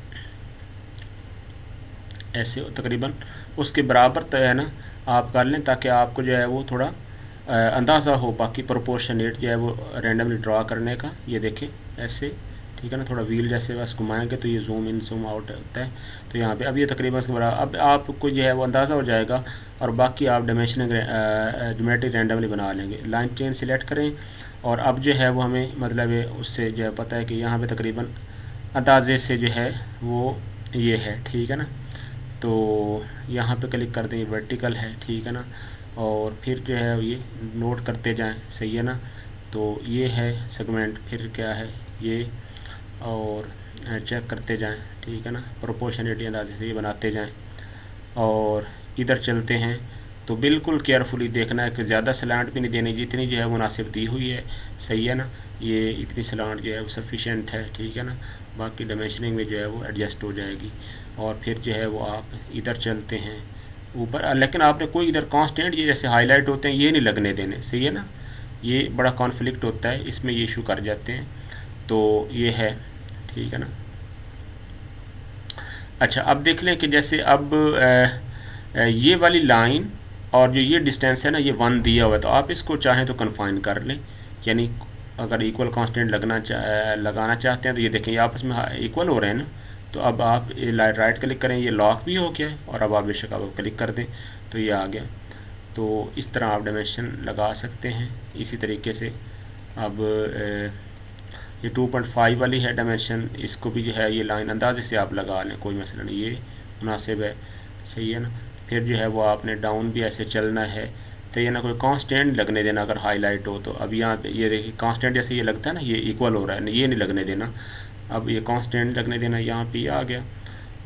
ऐसे तकरीबन उसके बराबर तो है ना आप कर लें ताकि आपको जो है वो थोड़ा अंदाज़ा हो। बाकी प्रोपोर्शनेट जो है वो रैंडमली ड्रा करने का। ये देखें ऐसे, ठीक है ना, थोड़ा व्हील जैसे बस घुमाएंगे तो ये जूम इन जूम आउट होता है। तो यहाँ पे अब ये तकरीबन इसके बराबर अब आपको जो है वो अंदाज़ा हो जाएगा। और बाकी आप डायमेंशनिंग ज्योमेट्री रैंडमली बना लेंगे। लाइन चेन सिलेक्ट करें और अब जो है वो हमें मतलब उससे जो है पता है कि यहाँ पे तकरीबन अंदाजे से जो है वो ये है। ठीक है ना, तो यहाँ पे क्लिक कर दें, वर्टिकल है। ठीक है ना, और फिर जो है ये नोट करते जाएं। सही है ना, तो ये है सेगमेंट, फिर क्या है ये, और चेक करते जाएं। ठीक है ना, प्रोपोर्शनेटी अंदाजे से ये बनाते जाएं। और इधर चलते हैं तो बिल्कुल केयरफुली देखना है कि ज़्यादा सलांट भी नहीं देनी, जितनी जो है मुनासिब दी हुई है। सही है ना, ये इतनी सलांट जो है वो सफिशेंट है। ठीक है ना, बाकी डायमेंशनिंग में जो है वो एडजस्ट हो जाएगी। और फिर जो है वो आप इधर चलते हैं ऊपर, लेकिन आपने कोई इधर कांस्टेंट ये जैसे हाईलाइट होते हैं ये नहीं लगने देने। सही है ना, ये बड़ा कॉन्फ्लिक्ट होता है, इसमें ये इशू कर जाते हैं। तो ये है, ठीक है ना। अच्छा, अब देख लें कि जैसे अब ये वाली लाइन और जो ये डिस्टेंस है ना ये 1 दिया हुआ है, तो आप इसको चाहें तो कन्फाइन कर लें। यानी अगर इक्वल कांस्टेंट लगाना चाहते हैं तो ये देखें ये आपस में इक्वल हो रहे हैं ना। तो अब आप ये राइट क्लिक करें, ये लॉक भी हो गया है। और अब आप बेशक आप क्लिक कर दें तो ये आ गया। तो इस तरह आप डायमेंशन लगा सकते हैं इसी तरीके से। अब ये 2.5 वाली है डायमेंशन, इसको भी जो है ये लाइन अंदाजे से आप लगा लें, कोई मसला नहीं, ये मुनासिब है। सही है ना, फिर जो है वो आपने डाउन भी ऐसे चलना है। तो ये ना कोई कांस्टेंट लगने देना अगर हाईलाइट हो तो। अब यहाँ पे ये देखिए कांस्टेंट जैसे ये लगता है ना ये इक्वल हो रहा है, ये नहीं लगने देना। अब ये कांस्टेंट लगने देना, यहाँ पे ये आ गया।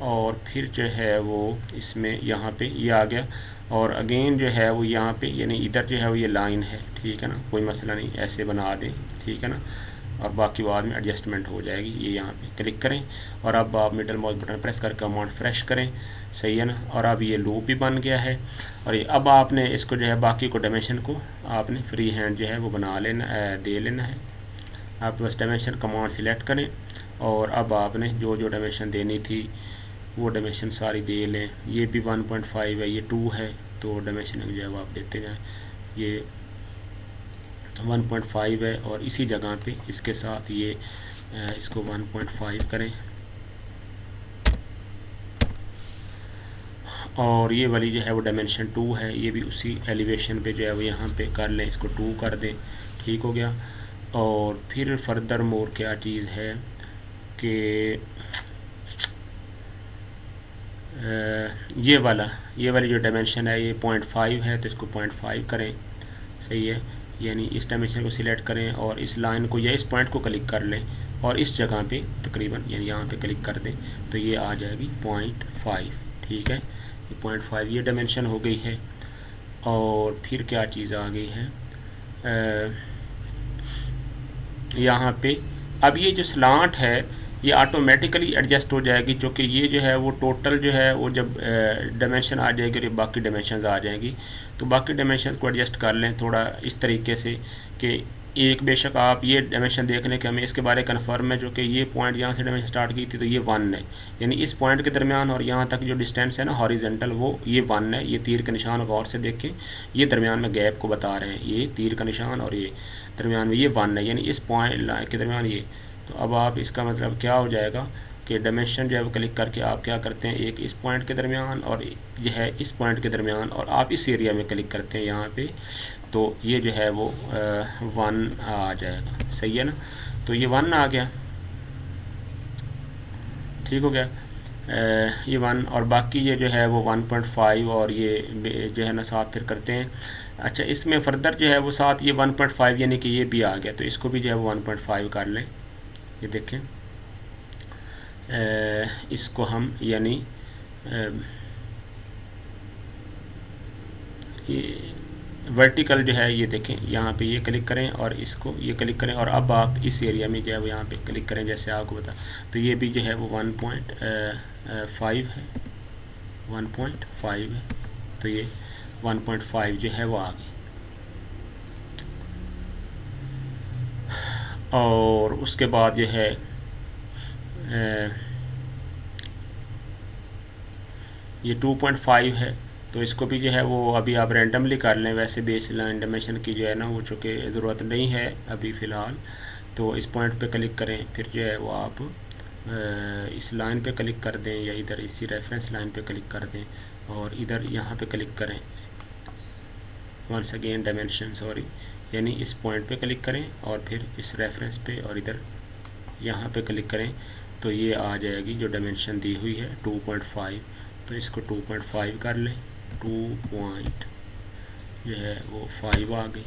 और फिर जो है वो इसमें यहाँ पे ये आ गया। और अगेन जो है वो यहाँ पे यानी इधर जो है वो ये लाइन है। ठीक है ना, कोई मसला नहीं, ऐसे बना दें। ठीक है ना, और बाकी बाद में एडजस्टमेंट हो जाएगी। ये यहाँ पे क्लिक करें और अब आप मिडल माउस बटन प्रेस करके कमांड फ्रेश करें। सही है ना, और अब ये लूप भी बन गया है। और ये अब आपने इसको जो है बाकी को डायमेंशन को आपने फ्री हैंड जो है वो बना लेना दे लेना है। आप बस डायमेंशन कमांड सिलेक्ट करें और अब आपने जो जो डायमेंशन देनी थी वो डायमेंशन सारी दे लें। ये भी 1.5 है, ये 2 है, तो डायमेंशन जो है वो आप देते जाएँ। ये 1.5 है और इसी जगह पे इसके साथ ये इसको 1.5 करें। और ये वाली जो है वो डायमेंशन 2 है, ये भी उसी एलिवेशन पे जो है वो यहाँ पे कर लें, इसको 2 कर दें। ठीक हो गया। और फिर फर्दर मोर क्या चीज़ है कि ये वाली जो डायमेंशन है ये 0.5 है, तो इसको 0.5 करें, सही है। यानी इस डायमेंशन को सिलेक्ट करें और इस लाइन को या इस पॉइंट को क्लिक कर लें और इस जगह पे तकरीबन यानी यहाँ पे क्लिक कर दें तो ये आ जाएगी 0.5, ठीक है। ये 0.5 ये डायमेंशन हो गई है। और फिर क्या चीज़ आ गई है यहाँ पे, अब ये जो स्लांट है ये ऑटोमेटिकली एडजस्ट हो जाएगी, क्योंकि ये जो है वो टोटल जो है वो जब डायमेंशन आ जाएगी और ये बाकी डायमेंशंस आ जाएंगी, तो बाकी डायमेंशंस को एडजस्ट कर लें थोड़ा इस तरीके से कि एक बेशक आप ये डायमेंशन देख लें कि हमें इसके बारे कन्फर्म है, जो कि ये पॉइंट यहाँ से डायमेंशन स्टार्ट की थी तो ये 1 है, यानी इस पॉइंट के दरमियान और यहाँ तक जो डिस्टेंस है ना हॉरिजेंटल वो ये 1 है। ये तीर का निशान गौर से देखें, ये दरमियान में गैप को बता रहे हैं, ये तीर का निशान और ये दरमियान में ये 1 है, यानी इस पॉइंट के दरमियान ये। तो अब आप इसका मतलब क्या हो जाएगा कि डायमेंशन जो है वो क्लिक करके आप क्या करते हैं, एक इस पॉइंट के दरमियान और यह है इस पॉइंट के दरमियान, और आप इस एरिया में क्लिक करते हैं यहाँ पे, तो ये जो है वो 1 आ जाएगा, सही है ना। तो ये 1 आ गया, ठीक हो गया। ये 1 और बाकी ये जो है वो 1.5 और ये जो है ना साथ फिर करते हैं। अच्छा, इसमें फर्दर जो है वो साथ ये 1.5 यानी कि ये भी आ गया, तो इसको भी जो है वो 1.5 कर लें। ये देखें इसको हम यानी ये वर्टिकल जो है ये देखें यहाँ पे ये क्लिक करें और इसको ये क्लिक करें और अब आप इस एरिया में जो है वो यहाँ पे क्लिक करें जैसे आपको बता, तो ये भी जो है वो 1.5 है, 1.5 है, तो ये 1.5 जो है वो आ गई। और उसके बाद जो है ये 2.5 है, तो इसको भी जो है वो अभी आप रैंडमली कर लें। वैसे बेस लाइन डायमेंशन की जो है ना वो चूँकि ज़रूरत नहीं है अभी फ़िलहाल, तो इस पॉइंट पे क्लिक करें, फिर जो है वो आप इस लाइन पे क्लिक कर दें या इधर इसी रेफरेंस लाइन पे क्लिक कर दें और इधर यहाँ पे क्लिक करें, वंस अगेन डायमेंशन सॉरी, यानी इस पॉइंट पे क्लिक करें और फिर इस रेफरेंस पे और इधर यहाँ पे क्लिक करें, तो ये आ जाएगी जो डायमेंशन दी हुई है 2.5। तो इसको 2.5 कर लें, 2 जो है वो 5 आ गई।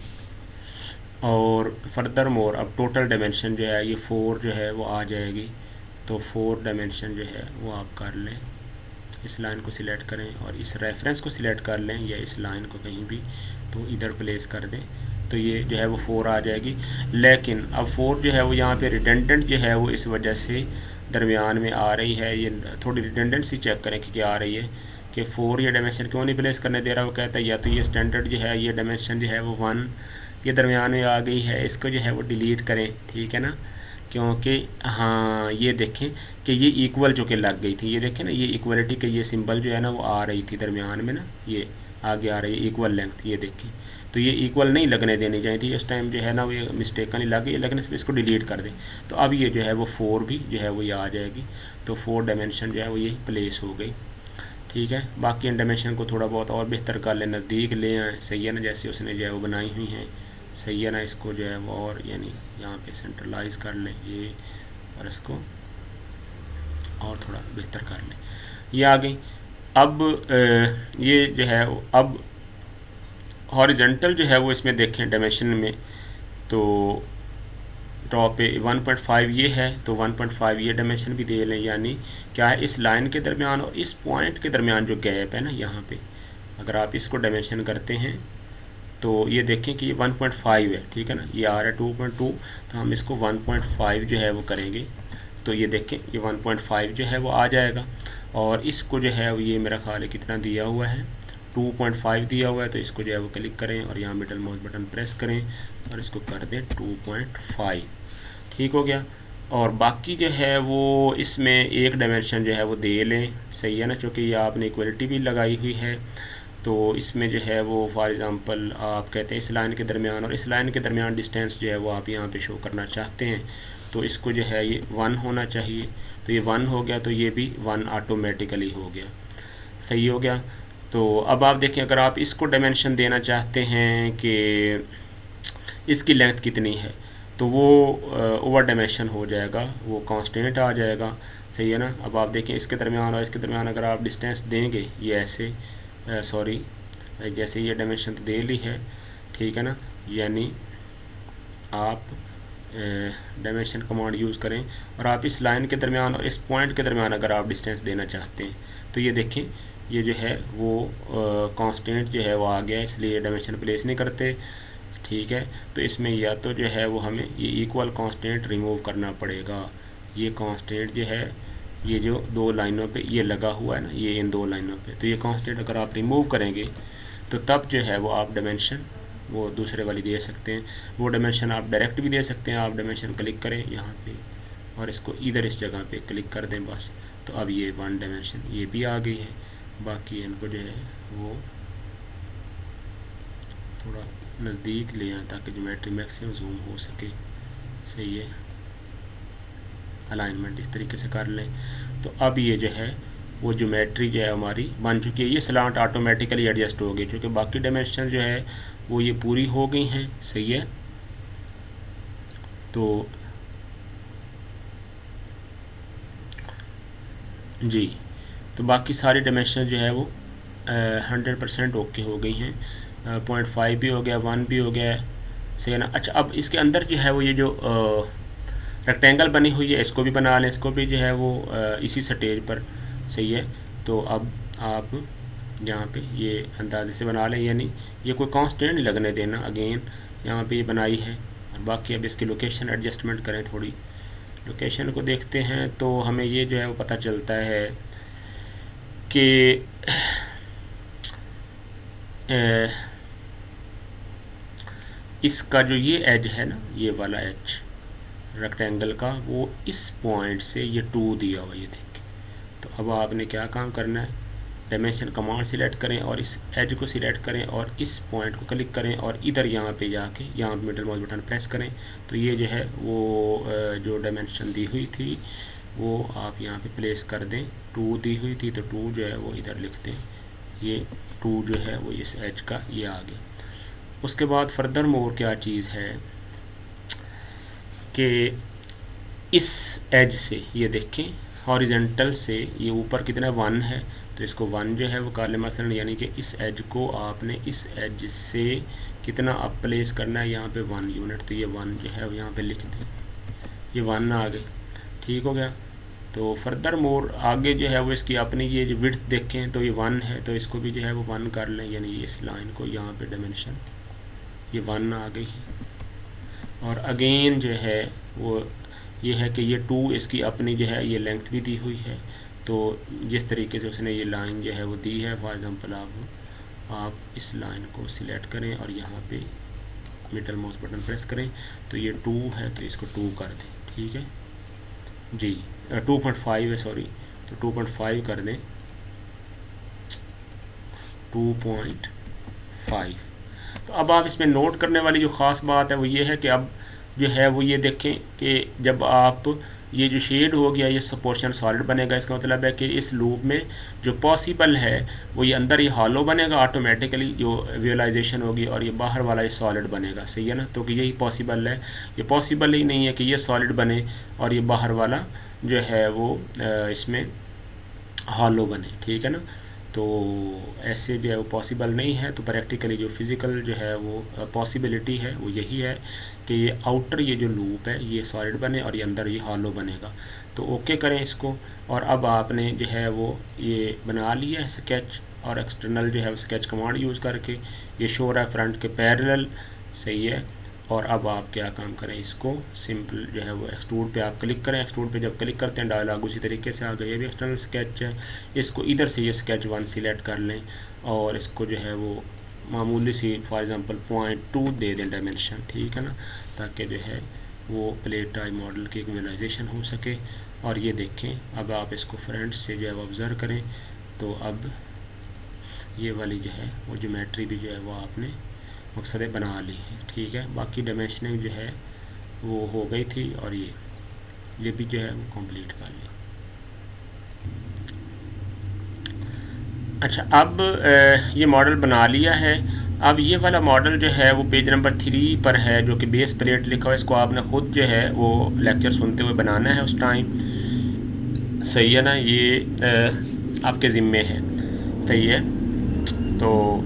और फर्दर मोर अब टोटल डायमेंशन जो है ये 4 जो है वो आ जाएगी, तो 4 डायमेंशन जो है वो आप कर लें। इस लाइन को सिलेक्ट करें और इस रेफरेंस को सिलेक्ट कर लें या इस लाइन को कहीं भी, तो इधर प्लेस कर दें, तो ये जो है वो 4 आ जाएगी। लेकिन अब 4 जो है वो यहाँ पे रिडेंडेंट जो है वो इस वजह से दरमियान में आ रही है। ये थोड़ी रिडेंडेंसी चेक करें कि क्या आ रही है कि 4 ये डायमेंशन क्यों नहीं प्लेस करने दे रहा। वो कहता है या तो ये स्टैंडर्ड जो है ये डायमेंशन जो है वो 1 ये दरमियान में आ गई है, इसको जो है वो डिलीट करें, ठीक है ना, क्योंकि हाँ ये देखें कि ये इक्वल जो कि लग गई थी, ये देखें ना ये इक्वलिटी के ये सिंबल जो है ना वो आ रही थी दरमियान में ना, ये आगे आ रही है इक्वल लेंथ, ये देखें, तो ये इक्वल नहीं लगने देनी चाहिए थी इस टाइम जो है ना वो ये मिस्टेकनली लग गई, लगने से इसको डिलीट कर दें। तो अब ये जो है वो 4 भी जो है वो ये आ जाएगी, तो 4 डायमेंशन जो है वो ये प्लेस हो गई, ठीक है। बाकी इन डायमेंशन को थोड़ा बहुत और बेहतर कर लें, नज़दीक ले आए, सही है ना, जैसे उसने जो है वो बनाई हुई हैं, सही है ना। इसको जो है वो और यानी यहाँ पे सेंट्रलाइज कर लें ये और इसको और थोड़ा बेहतर कर लें, ये आ गई। अब ये जो है अब हॉरिजेंटल जो है वो इसमें देखें डायमेंशन में, तो टॉप पे 1.5 ये है, तो 1.5 ये डायमेंशन भी दे लें, यानी क्या है इस लाइन के दरमियान और इस पॉइंट के दरमियान जो गैप है ना यहाँ पे, अगर आप इसको डायमेंशन करते हैं तो ये देखें कि ये 1.5 है, ठीक है ना, ये आ रहा है 2.2, तो हम इसको 1.5 जो है वो करेंगे, तो ये देखें ये 1.5 जो है वो आ जाएगा। और इसको जो है ये मेरा ख्याल है कितना दिया हुआ है 2.5 दिया हुआ है, तो इसको जो है वो क्लिक करें और यहाँ मिडल माउस बटन प्रेस करें और इसको कर दें 2.5, ठीक हो गया। और बाकी जो है वो इसमें एक डायमेंशन जो है वो दे लें, सही है ना, क्योंकि ये आपने इक्वलिटी भी लगाई हुई है, तो इसमें जो है वो फॉर एग्ज़ाम्पल आप कहते हैं इस लाइन के दरमियान और इस लाइन के दरमियान डिस्टेंस जो है वो आप यहाँ पे शो करना चाहते हैं, तो इसको जो है ये 1 होना चाहिए, तो ये 1 हो गया, तो ये भी 1 ऑटोमेटिकली हो गया, सही हो गया। तो अब आप देखें अगर आप इसको डायमेंशन देना चाहते हैं कि इसकी लेंथ कितनी है, तो वो ओवर डायमेंशन हो जाएगा, वो कांस्टेंट आ जाएगा, सही है ना। अब आप देखें इसके दरमियान और इसके दरमियान अगर आप डिस्टेंस देंगे ये ऐसे, सॉरी जैसे ये डायमेंशन तो दे ली है, ठीक है ना, यानी आप डायमेंशन कमांड यूज़ करें और आप इस लाइन के दरमियान और इस पॉइंट के दरमियान अगर आप डिस्टेंस देना चाहते हैं तो ये देखें ये जो है वो कांस्टेंट जो है वो आ गया, इसलिए डायमेंशन प्लेस नहीं करते, ठीक है। तो इसमें या तो जो है वो हमें ये इक्वल कांस्टेंट रिमूव करना पड़ेगा। ये कांस्टेंट जो है ये जो दो लाइनों पे ये लगा हुआ है ना, ये इन दो लाइनों पे, तो ये कांस्टेंट अगर आप रिमूव करेंगे तो तब जो है वो आप डायमेंशन वो दूसरे वाली दे सकते हैं। वो डायमेंशन आप डायरेक्ट भी दे सकते हैं। आप डायमेंशन क्लिक करें यहाँ पे और इसको इधर इस जगह पे क्लिक कर दें बस, तो अब ये वन डायमेंशन ये भी आ गई है। बाकी इनको जो है वो थोड़ा नज़दीक ले आए ताकि ज्योमेट्री मैक्सिमम जूम हो सके, सही है। अलाइनमेंट इस तरीके से कर लें तो अब ये जो है वो ज्योमेट्री जो है हमारी बन चुकी है। ये स्लांट ऑटोमेटिकली एडजस्ट हो गई क्योंकि बाकी डायमेंशन जो है वो ये पूरी हो गई हैं, सही है। तो जी, तो बाकी सारी डायमेंशन जो है वो 100% ओके हो गई हैं। 0.5 भी हो गया, 1 भी हो गया, सही है ना। अच्छा, अब इसके अंदर जो है वो ये जो रेक्टेंगल बनी हुई है इसको भी बना लें, इसको भी जो है वो इसी स्टेज पर, सही है। तो अब आप यहाँ पे ये अंदाजे से बना लें, यानी ये कोई कांस्टेंट नहीं लगने देना। अगेन यहाँ पे ये बनाई है और बाकी अब इसकी लोकेशन एडजस्टमेंट करें। थोड़ी लोकेशन को देखते हैं तो हमें ये जो है वो पता चलता है कि इसका जो ये एज है ना, ये वाला एज रेक्टेंगल का, वो इस पॉइंट से ये 2 दिया हुआ, ये देखिए। तो अब आपने क्या काम करना है, डायमेंशन कमांड सिलेक्ट करें और इस एज को सिलेक्ट करें और इस पॉइंट को क्लिक करें और इधर यहाँ पे जाके यहाँ मिडल माउस बटन प्रेस करें तो ये जो है वो जो डायमेंशन दी हुई थी वो आप यहाँ पे प्लेस कर दें। 2 दी हुई थी तो 2 जो है वो इधर लिख दें, ये 2 जो है वो इस एज का ये आ गया। उसके बाद फर्दर मोर क्या चीज़ है कि इस एज से ये देखें हॉरिजेंटल से ये ऊपर कितना 1 है, तो इसको 1 जो है वो कर लें मसलन, यानी कि इस एज को आपने इस एज से कितना अप प्लेस करना है, यहाँ पे 1 यूनिट, तो ये 1 जो है यहाँ पे लिख दें, ये 1 आ गई, ठीक हो गया। तो फर्दर मोर आगे जो है वो इसकी अपनी ये जो विड्थ देखें तो ये 1 है, तो इसको भी जो है वो 1 कर लें, यानी इस लाइन को यहाँ पे डायमेंशन ये 1 आ गई है। और अगेन जो है वो ये है कि ये 2 इसकी अपनी जो है ये लेंथ भी दी हुई है, तो जिस तरीके से उसने ये लाइन जो है वो दी है, फॉर एग्ज़ाम्पल आप इस लाइन को सिलेक्ट करें और यहाँ पे मिडल माउस बटन प्रेस करें तो ये 2 है तो इसको 2 कर दें, ठीक है जी। 2.5 है, सॉरी, तो 2.5 कर दें, 2.5। तो अब आप इसमें नोट करने वाली जो ख़ास बात है वो ये है कि अब जो है वो ये देखें कि जब आप ये जो शेड हो गया ये पोर्शन सॉलिड बनेगा, इसका मतलब है कि इस लूप में जो पॉसिबल है वो ये अंदर ये हॉलो बनेगा ऑटोमेटिकली, जो विजुअलाइजेशन होगी, और ये बाहर वाला ये सॉलिड बनेगा, सही है ना। तो कि यही पॉसिबल है, ये पॉसिबल ही नहीं है कि ये सॉलिड बने और ये बाहर वाला जो है वो इसमें हॉलो बने, ठीक है ना। तो ऐसे जो है वो पॉसिबल नहीं है। तो प्रैक्टिकली जो फिज़िकल जो है वो पॉसिबिलिटी है वो यही है कि ये आउटर ये जो लूप है ये सॉलिड बने और ये अंदर ये हॉलो बनेगा। तो ओके करें इसको, और अब आपने जो है वो ये बना लिया है स्केच, और एक्सटर्नल जो है वो स्केच कमांड यूज़ करके ये शो रहा है फ्रंट के पैरेलल, सही है। और अब आप क्या काम करें, इसको सिंपल जो है वो एक्सट्रूड पे आप क्लिक करें। एक्सट्रूड पे जब क्लिक करते हैं डायलॉग उसी तरीके से आ गया, ये भी एक्सटर्नल स्केच है। इसको इधर से ये स्केच 1 सिलेक्ट कर लें और इसको जो है वो मामूली सी फॉर एग्ज़ाम्पल 0.2 दे दें डायमेंशन, ठीक है ना, ताकि जो है वो प्लेट टाइप मॉडल की एक विजुअलाइजेशन हो सके। और ये देखें अब आप इसको फ्रंट से जो है वो ऑब्ज़र्व करें तो अब ये वाली जो है वो ज्योमेट्री भी जो है वो आपने मकसद बना ली है, ठीक है। बाकी डायमेंशनिंग जो है वो हो गई थी और ये भी जो है वो कंप्लीट कर लिया। अच्छा, अब ये मॉडल बना लिया है। अब ये वाला मॉडल जो है वो पेज नंबर 3 पर है, जो कि बेस प्लेट लिखा हुआ है। इसको आपने ख़ुद जो है वो लेक्चर सुनते हुए बनाना है उस टाइम, सही है ना, ये आपके ज़िम्मे है। सही है। तो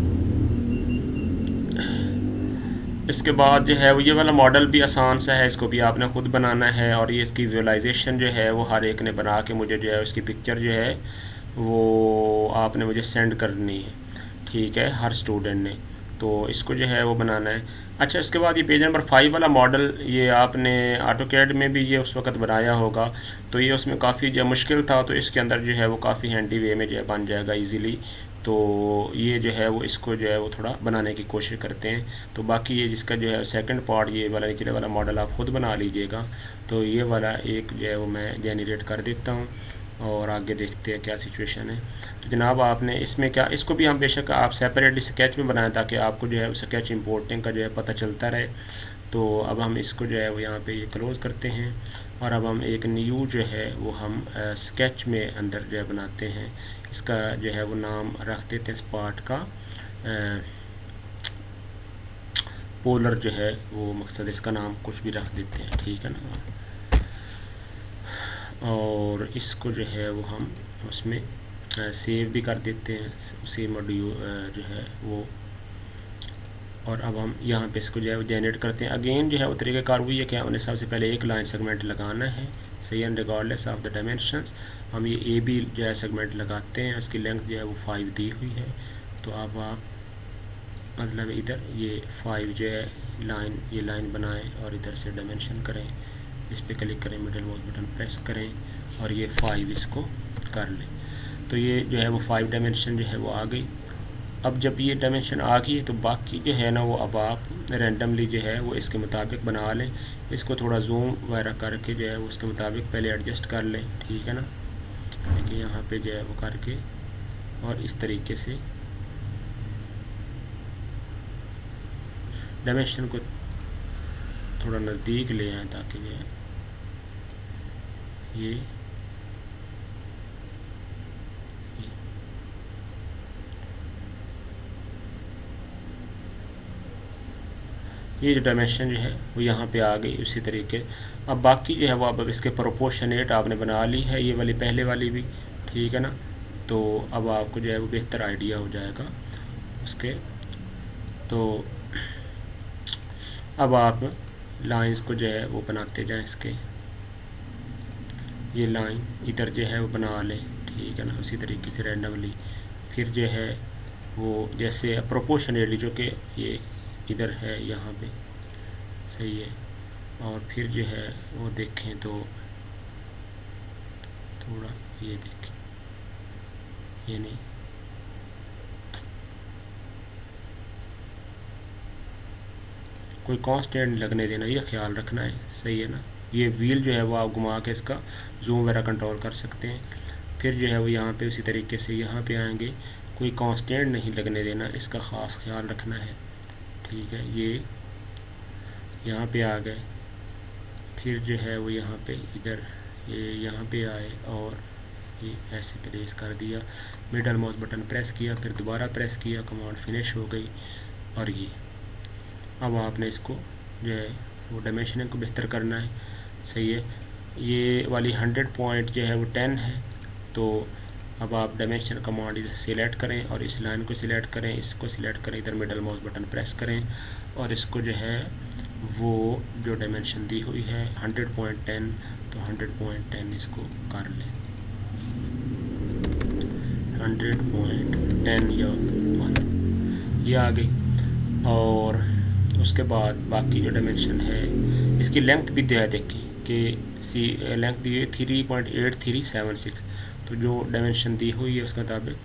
इसके बाद जो है वो ये वाला मॉडल भी आसान सा है, इसको भी आपने खुद बनाना है, और ये इसकी विजुअलाइजेशन जो है वो हर एक ने बना के मुझे जो है उसकी पिक्चर जो है वो आपने मुझे सेंड करनी है। ठीक है, हर स्टूडेंट ने। तो इसको जो है वो बनाना है। अच्छा, इसके बाद ये पेज नंबर 5 वाला मॉडल, ये आपने ऑटोकैड में भी ये उस वक्त बनाया होगा, तो ये उसमें काफ़ी जो मुश्किल था, तो इसके अंदर जो है वो काफ़ी हैंडी वे में जो है बन जाएगा इजीली। तो ये जो है वो इसको जो है वो थोड़ा बनाने की कोशिश करते हैं। तो बाकी ये जिसका जो है सेकंड पार्ट, ये वाला निचले वाला मॉडल आप ख़ुद बना लीजिएगा। तो ये वाला एक जो है वो मैं जेनरेट कर देता हूँ, और आगे देखते हैं क्या सिचुएशन है। तो जनाब आपने इसमें क्या, इसको भी हम बेशक आप सेपरेटली स्केच में बनाएं, ताकि आपको जो है स्केच इंपोर्टिंग का जो है पता चलता रहे। तो अब हम इसको जो है वो यहाँ पे ये क्लोज़ करते हैं, और अब हम एक न्यू जो है वो हम स्केच में अंदर जो है बनाते हैं। इसका जो है वो नाम रख देते हैं इस पार्ट का पोलर जो है वो मकसद, इसका नाम कुछ भी रख देते हैं। ठीक है ना। और इसको जो है वो हम उसमें सेव भी कर देते हैं, उसी मॉड्यूल जो है वो। और अब हम यहाँ पे इसको जो है वो जनरेट करते हैं। अगेन जो है वो तरीक़ाकार हुई है कि हमने सबसे पहले एक लाइन सेगमेंट लगाना है, सही है, रिगार्डलेस ऑफ द डायमेंशंस। हम ये ए बी जो है सेगमेंट लगाते हैं, उसकी लेंथ जो है वो 5 दी हुई है। तो अब आप मतलब इधर ये 5 जो है लाइन, ये लाइन बनाएं और इधर से डायमेंशन करें, इस पर क्लिक करें, मिडल माउस बटन प्रेस करें और ये 5 इसको कर लें। तो ये जो है वो 5 डायमेंशन जो है वो आ गई। अब जब ये डायमेंशन आ गई है तो बाकी जो है ना वो अब आप रैंडमली जो है वो इसके मुताबिक बना लें। इसको थोड़ा जूम वगैरह करके जो है वो उसके मुताबिक पहले एडजस्ट कर लें। ठीक है ना। देखिए यहाँ पे जो है वो करके और इस तरीके से डायमेंशन को थोड़ा नज़दीक ले आएँ, ताकि जो है ये जो डायमेंशन जो है वो यहाँ पे आ गई उसी तरीके। अब बाकी जो है वो अब इसके प्रोपोर्शनेट आपने बना ली है, ये वाली पहले वाली भी। ठीक है ना। तो अब आपको जो है वो बेहतर आइडिया हो जाएगा उसके। तो अब आप लाइंस को जो है वो बनाते जाएं इसके, ये लाइन इधर जो है वो बना लें। ठीक है ना, उसी तरीके से रैंडमली। फिर जो है वो जैसे प्रोपोर्शनेटली जो कि ये इधर है यहाँ पे, सही है। और फिर जो है वो देखें तो थोड़ा ये देखें, ये नहीं, कोई कांस्टेंट लगने देना, ये ख्याल रखना है, सही है ना। ये व्हील जो है वो आप घुमा के इसका जूम वगैरह कंट्रोल कर सकते हैं। फिर जो है वो यहाँ पे उसी तरीके से यहाँ पे आएंगे, कोई कांस्टेंट नहीं लगने देना, इसका ख़ास ख्याल रखना है। ठीक है, ये यहाँ पे आ गए। फिर जो है वो यहाँ पे इधर ये यहाँ पे आए और ये ऐसे प्रेस कर दिया, मिडल माउस बटन प्रेस किया, फिर दोबारा प्रेस किया, कमांड फिनिश हो गई। और ये अब आपने इसको जो है वो डायमेंशनिंग को बेहतर करना है, सही है। ये वाली 100 पॉइंट जो है वो 10 है। तो अब आप डायमेंशन कमांड इधर सिलेक्ट करें और इस लाइन को सिलेक्ट करें, इसको सिलेक्ट करें, इधर मिडल माउस बटन प्रेस करें और इसको जो है वो जो डायमेंशन दी हुई है 100.10, तो 100.10 इसको कर लें, 100.10 या 1 ये आ गई। और उसके बाद बाकी जो डायमेंशन है इसकी लेंथ भी दिया है, देखिए कि सी लेंथ दी है 3.8376। तो जो डायमेंशन दी हुई है उसके मुताबिक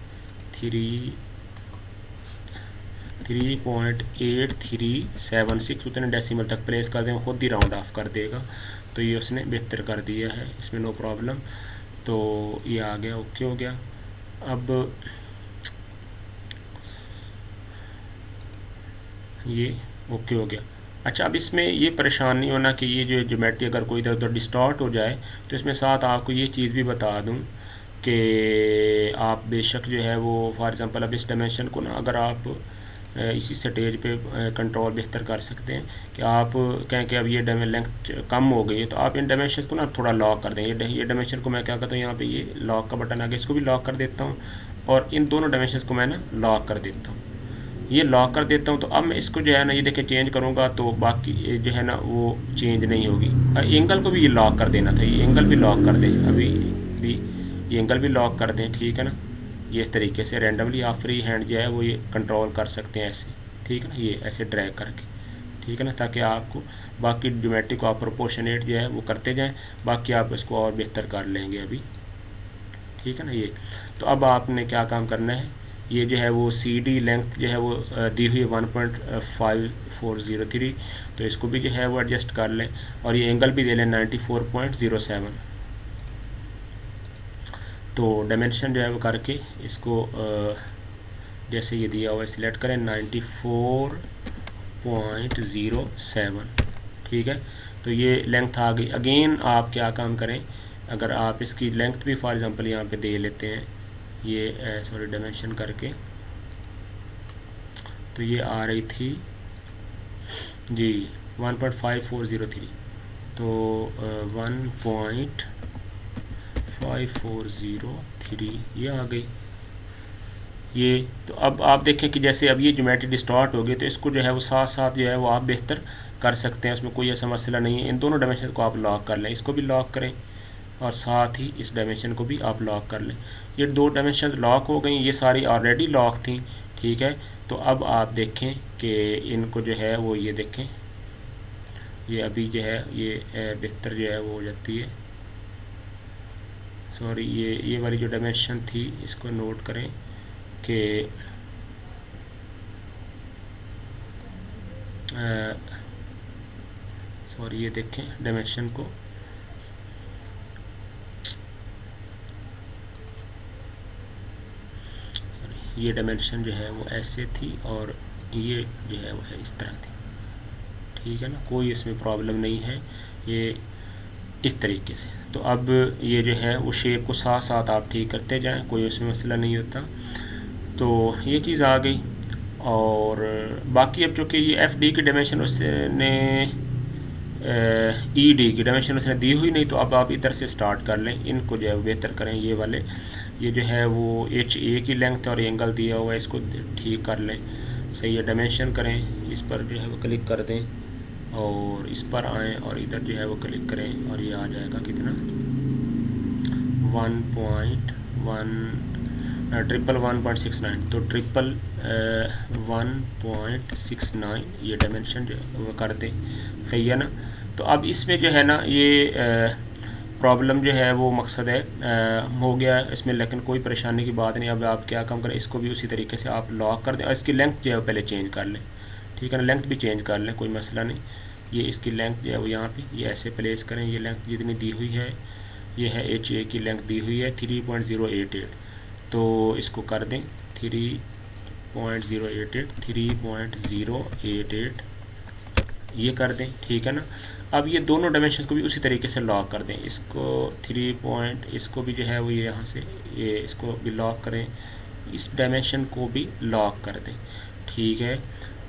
3.8376 उतने डेसिमल तक प्रेस कर दें, खुद ही राउंड ऑफ कर देगा। तो ये उसने बेहतर कर दिया है, इसमें नो प्रॉब्लम। तो ये आ गया, ओके हो गया। अब ये ओके हो गया। अच्छा, अब इसमें ये परेशान नहीं होना कि ये जो ज्योमेट्री अगर कोई इधर उधर डिस्टॉर्ट हो जाए, तो इसमें साथ आपको ये चीज़ भी बता दूं कि आप बेशक जो है वो फॉर एग्ज़ाम्पल अब इस डायमेंशन को ना अगर आप इसी स्टेज पे कंट्रोल बेहतर कर सकते हैं कि आप कहें कि अब ये लेंथ कम हो गई है तो आप इन डायमेंशन को ना थोड़ा लॉक कर दें। ये डायमेंशन को मैं क्या करता हूँ, यहाँ पे ये लॉक का बटन आ गया, इसको भी लॉक कर देता हूँ और इन दोनों डायमेंशन को मैं ना लॉक कर देता हूँ। ये लॉक कर देता हूँ तो अब मैं इसको जो है ना ये देखिए चेंज करूँगा तो बाकी जो है ना वो चेंज नहीं होगी। एंगल को भी ये लॉक कर देना था, ये एंगल भी लॉक कर दें, अभी भी ये एंगल भी लॉक कर दें, ठीक है ना। ये इस तरीके से रैंडमली आप फ्री हैंड जो है वो ये कंट्रोल कर सकते हैं ऐसे, ठीक है ना, ये ऐसे ड्रैग करके, ठीक है ना, ताकि आपको बाकी ज्योमेट्री को आप प्रोपोर्शनेट जो है वो करते जाएं, बाकी आप इसको और बेहतर कर लेंगे अभी, ठीक है ना। ये तो अब आपने क्या काम करना है, ये जो है वो सी डी लेंथ जो है वो दी हुई है 1.5403, तो इसको भी जो है वो एडजस्ट कर लें और ये एंगल भी दे लें 94.07। तो डायमेंशन जो है वो करके इसको जैसे ये दिया हुआ है सिलेक्ट करें 94.07, ठीक है। तो ये लेंथ आ गई। अगेन आप क्या काम करें, अगर आप इसकी लेंथ भी फॉर एग्जांपल यहाँ पे दे लेते हैं, ये सॉरी डायमेंशन करके, तो ये आ रही थी जी 1.5403, तो 1.5403 ये आ गई ये। तो अब आप देखें कि जैसे अब ये ज्योमेट्री डिस्टॉर्ट हो गई, तो इसको जो है वो साथ साथ जो है वो आप बेहतर कर सकते हैं, उसमें कोई ऐसा मसला नहीं है। इन दोनों डायमेंशन को आप लॉक कर लें, इसको भी लॉक करें और साथ ही इस डायमेंशन को भी आप लॉक कर लें। ये दो डायमेंशन लॉक हो गई, ये सारी ऑलरेडी लॉक थी, ठीक है। तो अब आप देखें कि इनको जो है वो ये देखें, ये अभी जो है ये बेहतर जो है वो हो जाती है। सॉरी, ये वाली जो डायमेंशन थी इसको नोट करें कि सॉरी ये देखें डायमेंशन को, ये डायमेंशन जो है वो ऐसे थी और ये जो है वो है इस तरह थी, ठीक है ना, कोई इसमें प्रॉब्लम नहीं है, ये इस तरीके से। तो अब ये जो है वो शेप को साथ साथ आप ठीक करते जाएं, कोई उसमें मसला नहीं होता। तो ये चीज़ आ गई। और बाकी अब चूँकि ये एफ डी की डायमेंशन उसने ई डी की डायमेंशन उसने दी हुई नहीं, तो अब आप इधर से स्टार्ट कर लें, इनको जो है बेहतर करें। ये वाले ये जो है वो एच ए की लेंथ और एंगल दिया हुआ है, इसको ठीक कर लें, सही है। डायमेंशन करें, इस पर जो है वो क्लिक कर दें और इस पर आएँ और इधर जो है वो क्लिक करें और ये आ जाएगा कितना 1.169, तो 1.69 ये डायमेंशन जो वो कर दें, सही है ना। तो अब इसमें जो है ना ये प्रॉब्लम जो है वो मकसद है हो गया इसमें, लेकिन कोई परेशानी की बात नहीं। अब आप क्या काम करें, इसको भी उसी तरीके से आप लॉक कर दें और इसकी लेंथ जो है पहले चेंज कर लें, ठीक है ना, लेंथ भी चेंज कर लें, कोई मसला नहीं। ये इसकी लेंथ जो है वो यहाँ पे ये ऐसे प्लेस करें, ये लेंथ जितनी दी हुई है, ये है एच ए की लेंथ दी हुई है 3.088, तो इसको कर दें 3.088 ये कर दें, ठीक है ना। अब ये दोनों डायमेंशन को भी उसी तरीके से लॉक कर दें, इसको 3 इसको भी जो है वो यहाँ से ये इसको भी लॉक करें, इस डायमेंशन को भी लॉक कर दें, ठीक है।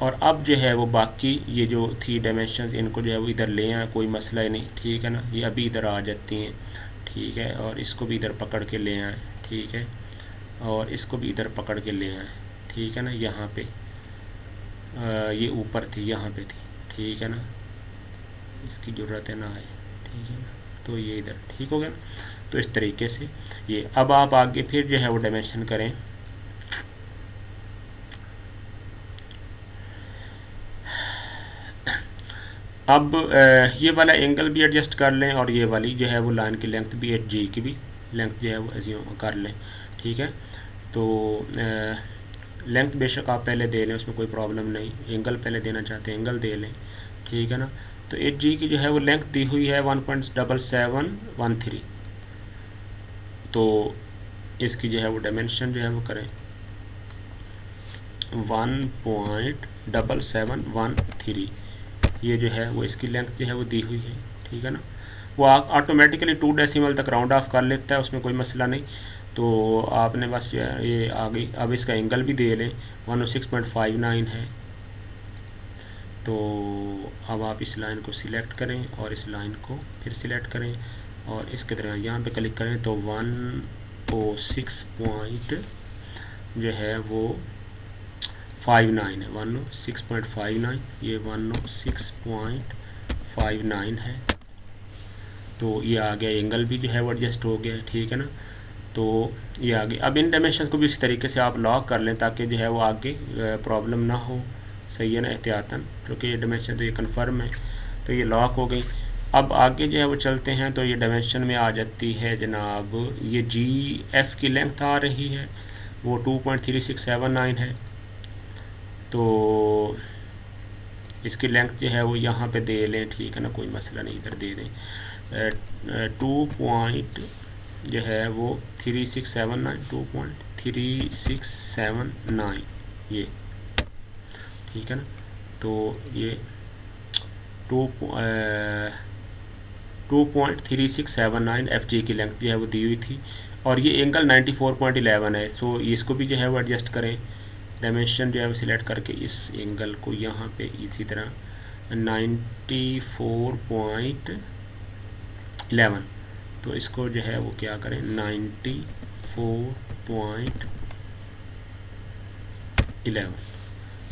और अब जो है वो बाकी ये जो थी डायमेंशंस, इनको जो है वो इधर ले आए, कोई मसला ही नहीं, ठीक है ना, ये अभी इधर आ जाती हैं, ठीक है। और इसको भी इधर पकड़ के ले आए, ठीक है, और इसको भी इधर पकड़ के ले आए, ठीक है ना। यहाँ पे ये ऊपर थी, यहाँ पे थी, ठीक है ना, इसकी ज़रूरत है ना है, ठीक है ना। तो ये इधर ठीक हो गया ना। तो इस तरीके से ये अब आप आगे फिर जो है वो डायमेंशन करें, अब ये वाला एंगल भी एडजस्ट कर लें और ये वाली जो है वो लाइन की लेंथ भी एच जी की भी लेंथ जो है वो एज्यूम कर लें, ठीक है। तो लेंथ बेशक आप पहले दे लें, उसमें कोई प्रॉब्लम नहीं, एंगल पहले देना चाहते हैं एंगल दे लें, ठीक है ना। तो एच जी की जो है वो लेंथ दी हुई है 1.7713, तो इसकी जो है वो डायमेंशन जो है वो करें 1.7713, ये जो है वो इसकी लेंथ जो है वो दी हुई है, ठीक है ना। वो ऑटोमेटिकली 2 डेसिमल तक राउंड ऑफ कर लेता है, उसमें कोई मसला नहीं। तो आपने बस ये आ गई। अब इसका एंगल भी दे लें, 106.59 है। तो अब आप इस लाइन को सिलेक्ट करें और इस लाइन को फिर सिलेक्ट करें और इसके तरह यहाँ पे क्लिक करें तो 106 पॉइंट जो है वो 59 है, 106.59, ये 106.59 है। तो ये आ गया, एंगल भी जो है वो एडजस्ट हो गया, ठीक है ना। तो ये आ गया। अब इन डायमेंशन को भी इसी तरीके से आप लॉक कर लें ताकि जो है वो आगे प्रॉब्लम ना हो, सही है ना, एहतियातन, क्योंकि ये डायमेंशन तो ये कन्फर्म है। तो ये लॉक हो गई। अब आगे जो है वो चलते हैं तो ये डायमेंशन में आ जाती है जनाब, ये GF की लेंथ आ रही है वो 2.3679 है। तो इसकी लेंथ जो है वो यहाँ पे दे लें, ठीक है ना, कोई मसला नहीं, इधर दे दें 2. जो है वो 3679, 2.3679 ये, ठीक है ना। तो ये 2.3679 FG की लेंथ जो है वो दी हुई थी और ये एंगल 94.11 है। सो इसको भी जो है वो एडजस्ट करें, डायमेंशन जो है वो सिलेक्ट करके इस एंगल को यहाँ पे इसी तरह 94.11, तो इसको जो है वो क्या करें 94.11,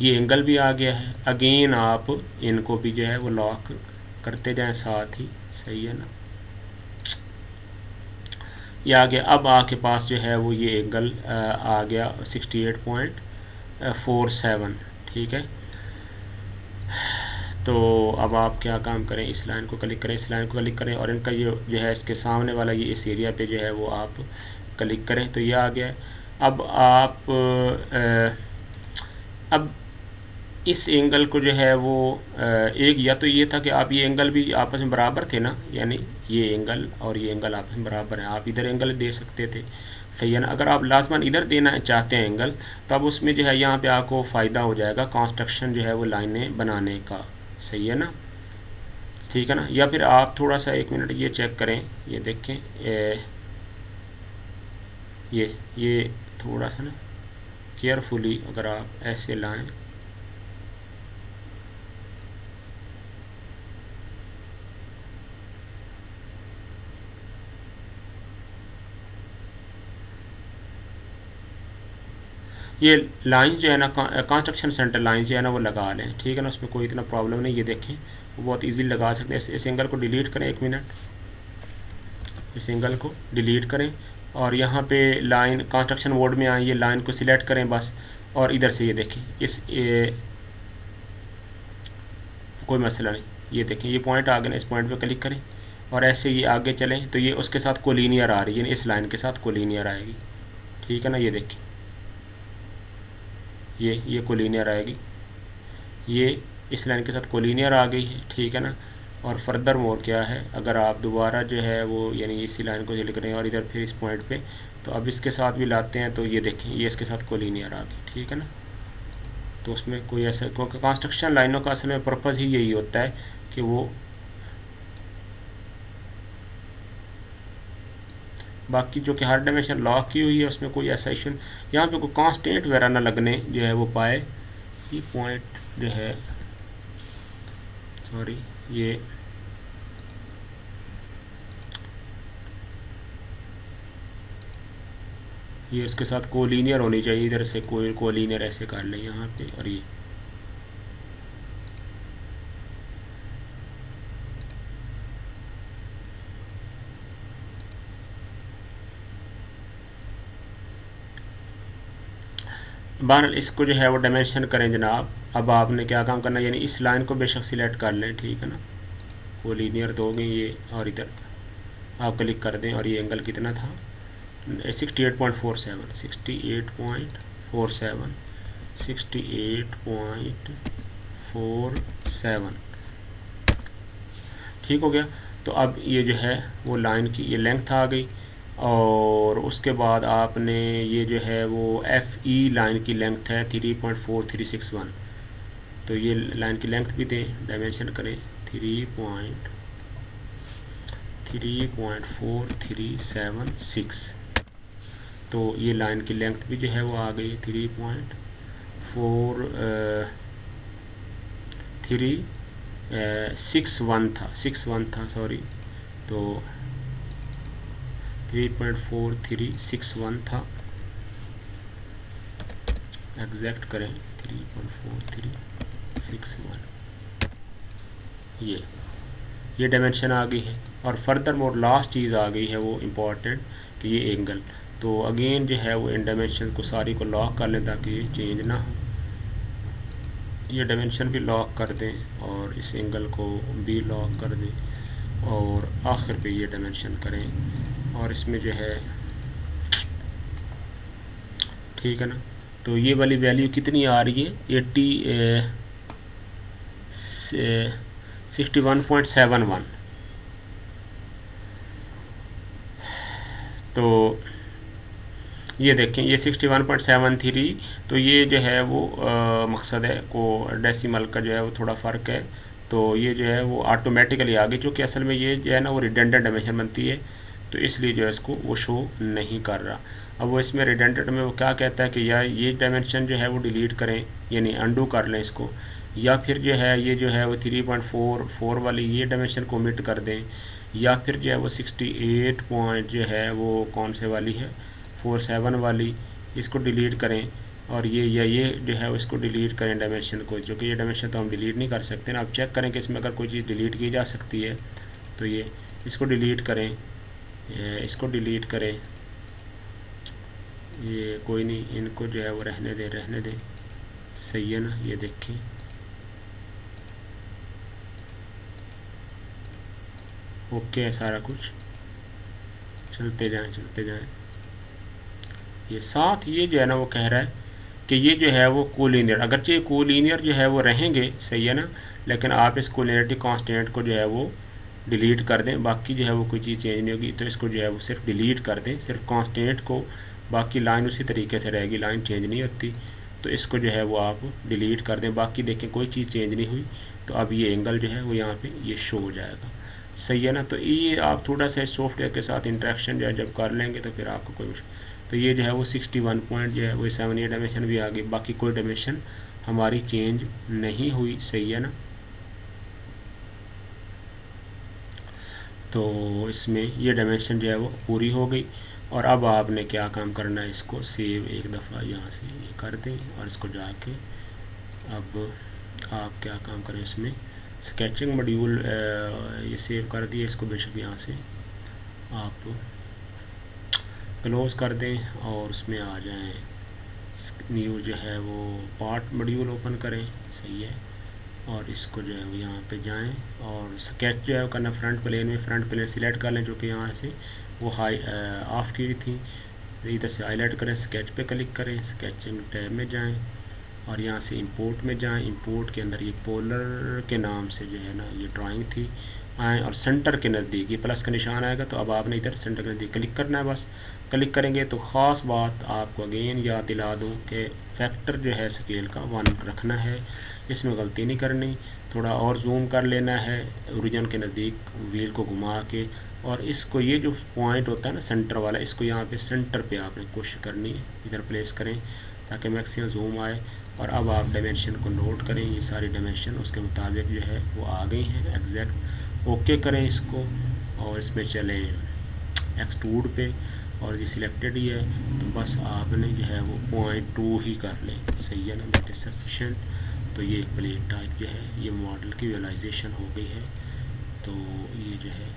ये एंगल भी आ गया है। अगेन आप इनको भी जो है वो लॉक करते जाएं साथ ही, सही है ना। ये आ गया। अब आपके पास जो है वो ये एंगल आ गया 68.47, ठीक है। तो अब आप क्या काम करें, इस लाइन को क्लिक करें, इस लाइन को क्लिक करें और इनका ये जो है इसके सामने वाला ये इस एरिया पे जो है वो आप क्लिक करें तो ये आ गया। अब आप अब इस एंगल को जो है वो एक, या तो ये था कि आप ये एंगल भी आपस में बराबर थे ना, यानी ये एंगल और ये एंगल आपस में बराबर है, आप इधर एंगल दे सकते थे, सही है ना। अगर आप लाजमन इधर देना चाहते हैं एंगल, तब उसमें जो है यहाँ पे आपको फ़ायदा हो जाएगा कंस्ट्रक्शन जो है वो लाइनें बनाने का, सही है ना, ठीक है ना। या फिर आप थोड़ा सा 1 मिनट ये चेक करें, ये देखें ये थोड़ा सा ना केयरफुली अगर आप ऐसे लाएं, ये लाइन जो है ना कंस्ट्रक्शन सेंटर लाइन जो है ना वो लगा लें, ठीक है ना, उसमें कोई इतना प्रॉब्लम नहीं। ये देखें वो बहुत इजीली लगा सकते हैं। इस एंगल को डिलीट करें, 1 मिनट, इस एंगल को डिलीट करें और यहाँ पे लाइन कंस्ट्रक्शन मोड में आए, ये लाइन को सिलेक्ट करें बस, और इधर से ये देखें कोई मसला नहीं, ये देखें ये पॉइंट आ गया ना, इस पॉइंट पे क्लिक करें और ऐसे ये आगे चलें तो ये उसके साथ कोलिनियर आ रही है, इस लाइन के साथ कोलिनियर आएगी, ठीक है ना। ये देखें ये कोलिनियर आएगी, ये इस लाइन के साथ कोलिनियर आ गई है, ठीक है ना। और फर्दर मोर क्या है, अगर आप दोबारा जो है वो यानी इसी लाइन को लिख रहे हैं और इधर फिर इस पॉइंट पे, तो अब इसके साथ भी लाते हैं तो ये देखें ये इसके साथ कोलिनियर आ गई, ठीक है ना। तो उसमें कोई ऐसा, क्योंकि कंस्ट्रक्शन लाइनों का असल में पर्पज़ ही यही होता है कि वो बाकी जो कि हर डायमेंशन लॉक की हुई है उसमें कोई ऐसा इशू, यहाँ पे कोई कांस्टेंट वगैरह ना लगने जो है वो पाए। ये पॉइंट जो है, सॉरी, ये उसके साथ कोलिनियर होनी चाहिए, इधर से कोई कोलिनियर ऐसे कर लें यहाँ पे, और ये बहरहाल इसको जो है वो डायमेंशन करें जनाब। अब आपने क्या काम करना है, यानी इस लाइन को बेशक सिलेक्ट कर लें, ठीक है ना, कोलिनियर दोगे ये और इधर आप क्लिक कर दें और ये एंगल कितना था 68.47, 68.47, 68.47, ठीक हो गया। तो अब ये जो है वो लाइन की ये लेंथ आ गई और उसके बाद आपने ये जो है वो FE लाइन की लेंथ है 3.4361, तो ये लाइन की लेंथ भी दें, डायमेंशन करें 3.4376, तो ये लाइन की लेंथ भी जो है वो आ गई 3.61 था सॉरी, तो 3.4361 था, एग्जैक्ट करें 3.4361, ये डायमेंशन आ गई है। और फर्दर मोर लास्ट चीज़ आ गई है वो इम्पॉर्टेंट कि ये एंगल, तो अगेन जो है वो इन डायमेंशन को सारी को लॉक कर लें ताकि ये चेंज ना हो। ये डायमेंशन भी लॉक कर दें और इस एंगल को भी लॉक कर दें और आखिर पे ये डायमेंशन करें और इसमें जो है ठीक है ना। तो ये वाली वैल्यू कितनी आ रही है 61.71। तो ये देखें ये 61.73, तो ये जो है वो मकसद है को डेसिमल का जो है वो थोड़ा फ़र्क है, तो ये जो है वो ऑटोमेटिकली आ गई, क्योंकि असल में ये जो है ना वो रिडेंडेंट डायमेंशन बनती है, तो इसलिए जो है इसको वो शो नहीं कर रहा। अब वो इसमें रिडेंडेंट में वो क्या कहता है कि या ये डायमेंशन जो है वो डिलीट करें, यानी अंडू कर लें इसको, या फिर जो है ये जो है वो 3.44 वाली ये डायमेंशन को ओमिट कर दें, या फिर जो है वो 68 पॉइंट जो है वो कौन से वाली है 47 वाली, इसको डिलीट करें, और ये या ये जो है इसको डिलीट करें डायमेंशन को, जो कि ये डायमेंशन तो हम डिलीट नहीं कर सकते ना। आप चेक करें कि इसमें अगर कोई चीज़ डिलीट की जा सकती है तो ये इसको डिलीट करें, इसको डिलीट करें, ये कोई नहीं, इनको जो है वो रहने दें, सही है ना। ये देखें ओके है सारा कुछ, चलते जाएं। ये साथ ये जो है ना वो कह रहा है कि ये जो है वो कोलिनियर, अगरचे कोलिनियर जो है वो रहेंगे, सही है ना, लेकिन आप इस कोलिनियरिटी कांस्टेंट को जो है वो डिलीट कर दें, बाकी जो है वो कोई चीज़ चेंज नहीं होगी, तो इसको जो है वो सिर्फ डिलीट कर दें, सिर्फ कांस्टेंट को, बाकी लाइन उसी तरीके से रहेगी, लाइन चेंज नहीं होती, तो इसको जो है वो आप डिलीट कर दें। बाकी देखें कोई चीज़ चेंज नहीं हुई, तो अब ये एंगल जो है वो यहाँ पे ये शो हो जाएगा, सही है ना। तो ये आप थोड़ा सा सॉफ्टवेयर के साथ इंटरेक्शन जो है जब कर लेंगे तो फिर आपको कोई, तो ये जो है वो 61 पॉइंट जो है वो 7 ये डायमेंशन भी आ गई, बाकी कोई डायमेंशन हमारी चेंज नहीं हुई, सही है ना। तो इसमें ये डायमेंशन जो है वो पूरी हो गई, और अब आपने क्या काम करना है, इसको सेव एक दफ़ा यहाँ से ये कर दें और इसको जाके अब आप क्या काम करें, इसमें स्केचिंग मॉड्यूल ये सेव कर दिए, इसको बेशक यहाँ से आप क्लोज़ कर दें और उसमें आ जाएं, न्यू जो है वो पार्ट मॉड्यूल ओपन करें, सही है, और इसको जो है वो यहाँ पे जाएं और स्केच जो है वो करना फ्रंट प्लेन में, फ्रंट प्लेन सिलेक्ट कर लें जो कि यहाँ से वो हाई ऑफ की थी, इधर से हाईलाइट करें, स्केच पे क्लिक करें, स्केचिंग टैब में जाएं और यहाँ से इंपोर्ट में जाएं, इंपोर्ट के अंदर ये पोलर के नाम से जो है ना ये ड्राइंग थी, आएँ और सेंटर के नज़दीक ये प्लस का निशान आएगा, तो अब आपने इधर सेंटर के नज़दीक क्लिक करना है, बस क्लिक करेंगे तो ख़ास बात आपको अगेन याद दिला दूँ कि फैक्टर जो है स्केल का 1 रखना है, इसमें गलती नहीं करनी, थोड़ा और जूम कर लेना है ओरिजिन के नज़दीक व्हील को घुमा के, और इसको ये जो पॉइंट होता है ना सेंटर वाला, इसको यहाँ पे सेंटर पे आपने कोशिश करनी है, इधर प्लेस करें ताकि मैक्सिमम जूम आए। और अब आप डायमेंशन को नोट करें, ये सारी डायमेंशन उसके मुताबिक जो है वो आ गई हैं एग्जैक्ट। ओके करें इसको और इसमें चलें एक्सट्रूड पे, और ये सिलेक्टेड ही है, तो बस आपने जो है वो 0.2 ही कर लें, सही है ना, दैट इज़ सफिशेंट। तो ये प्लेन टाइप जो है ये मॉडल की विजुअलाइजेशन हो गई है, तो ये जो है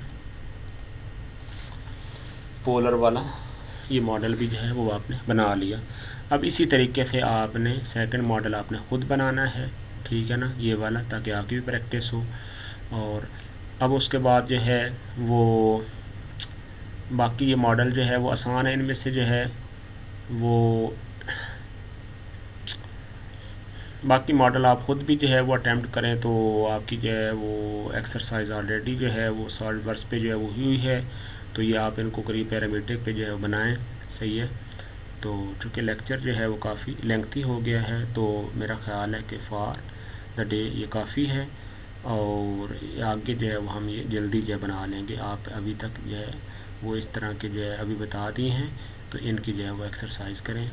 पोलर वाला ये मॉडल भी जो है वो आपने बना लिया। अब इसी तरीके से आपने सेकंड मॉडल आपने ख़ुद बनाना है, ठीक है ना, ये वाला, ताकि आपकी भी प्रैक्टिस हो। और अब उसके बाद जो है वो बाकी ये मॉडल जो है वो आसान है, इनमें से जो है वो बाकी मॉडल आप ख़ुद भी जो है वो अटैम्प्ट करें तो आपकी जो है वो एक्सरसाइज ऑलरेडी जो है वो सॉल्व वर्स पे जो है वो हुई है, तो ये आप इनको करीब पैरामीट्रिक पे जो है बनाएं, सही है। तो चूँकि लेक्चर जो है वो काफ़ी लेंथी हो गया है, तो मेरा ख़्याल है कि फॉर द डे ये काफ़ी है, और आगे जो है वो हम ये जल्दी जो है बना लेंगे। आप अभी तक जो है वो इस तरह के जो है अभी बता दी हैं, तो इनकी जो है वो एक्सरसाइज करें।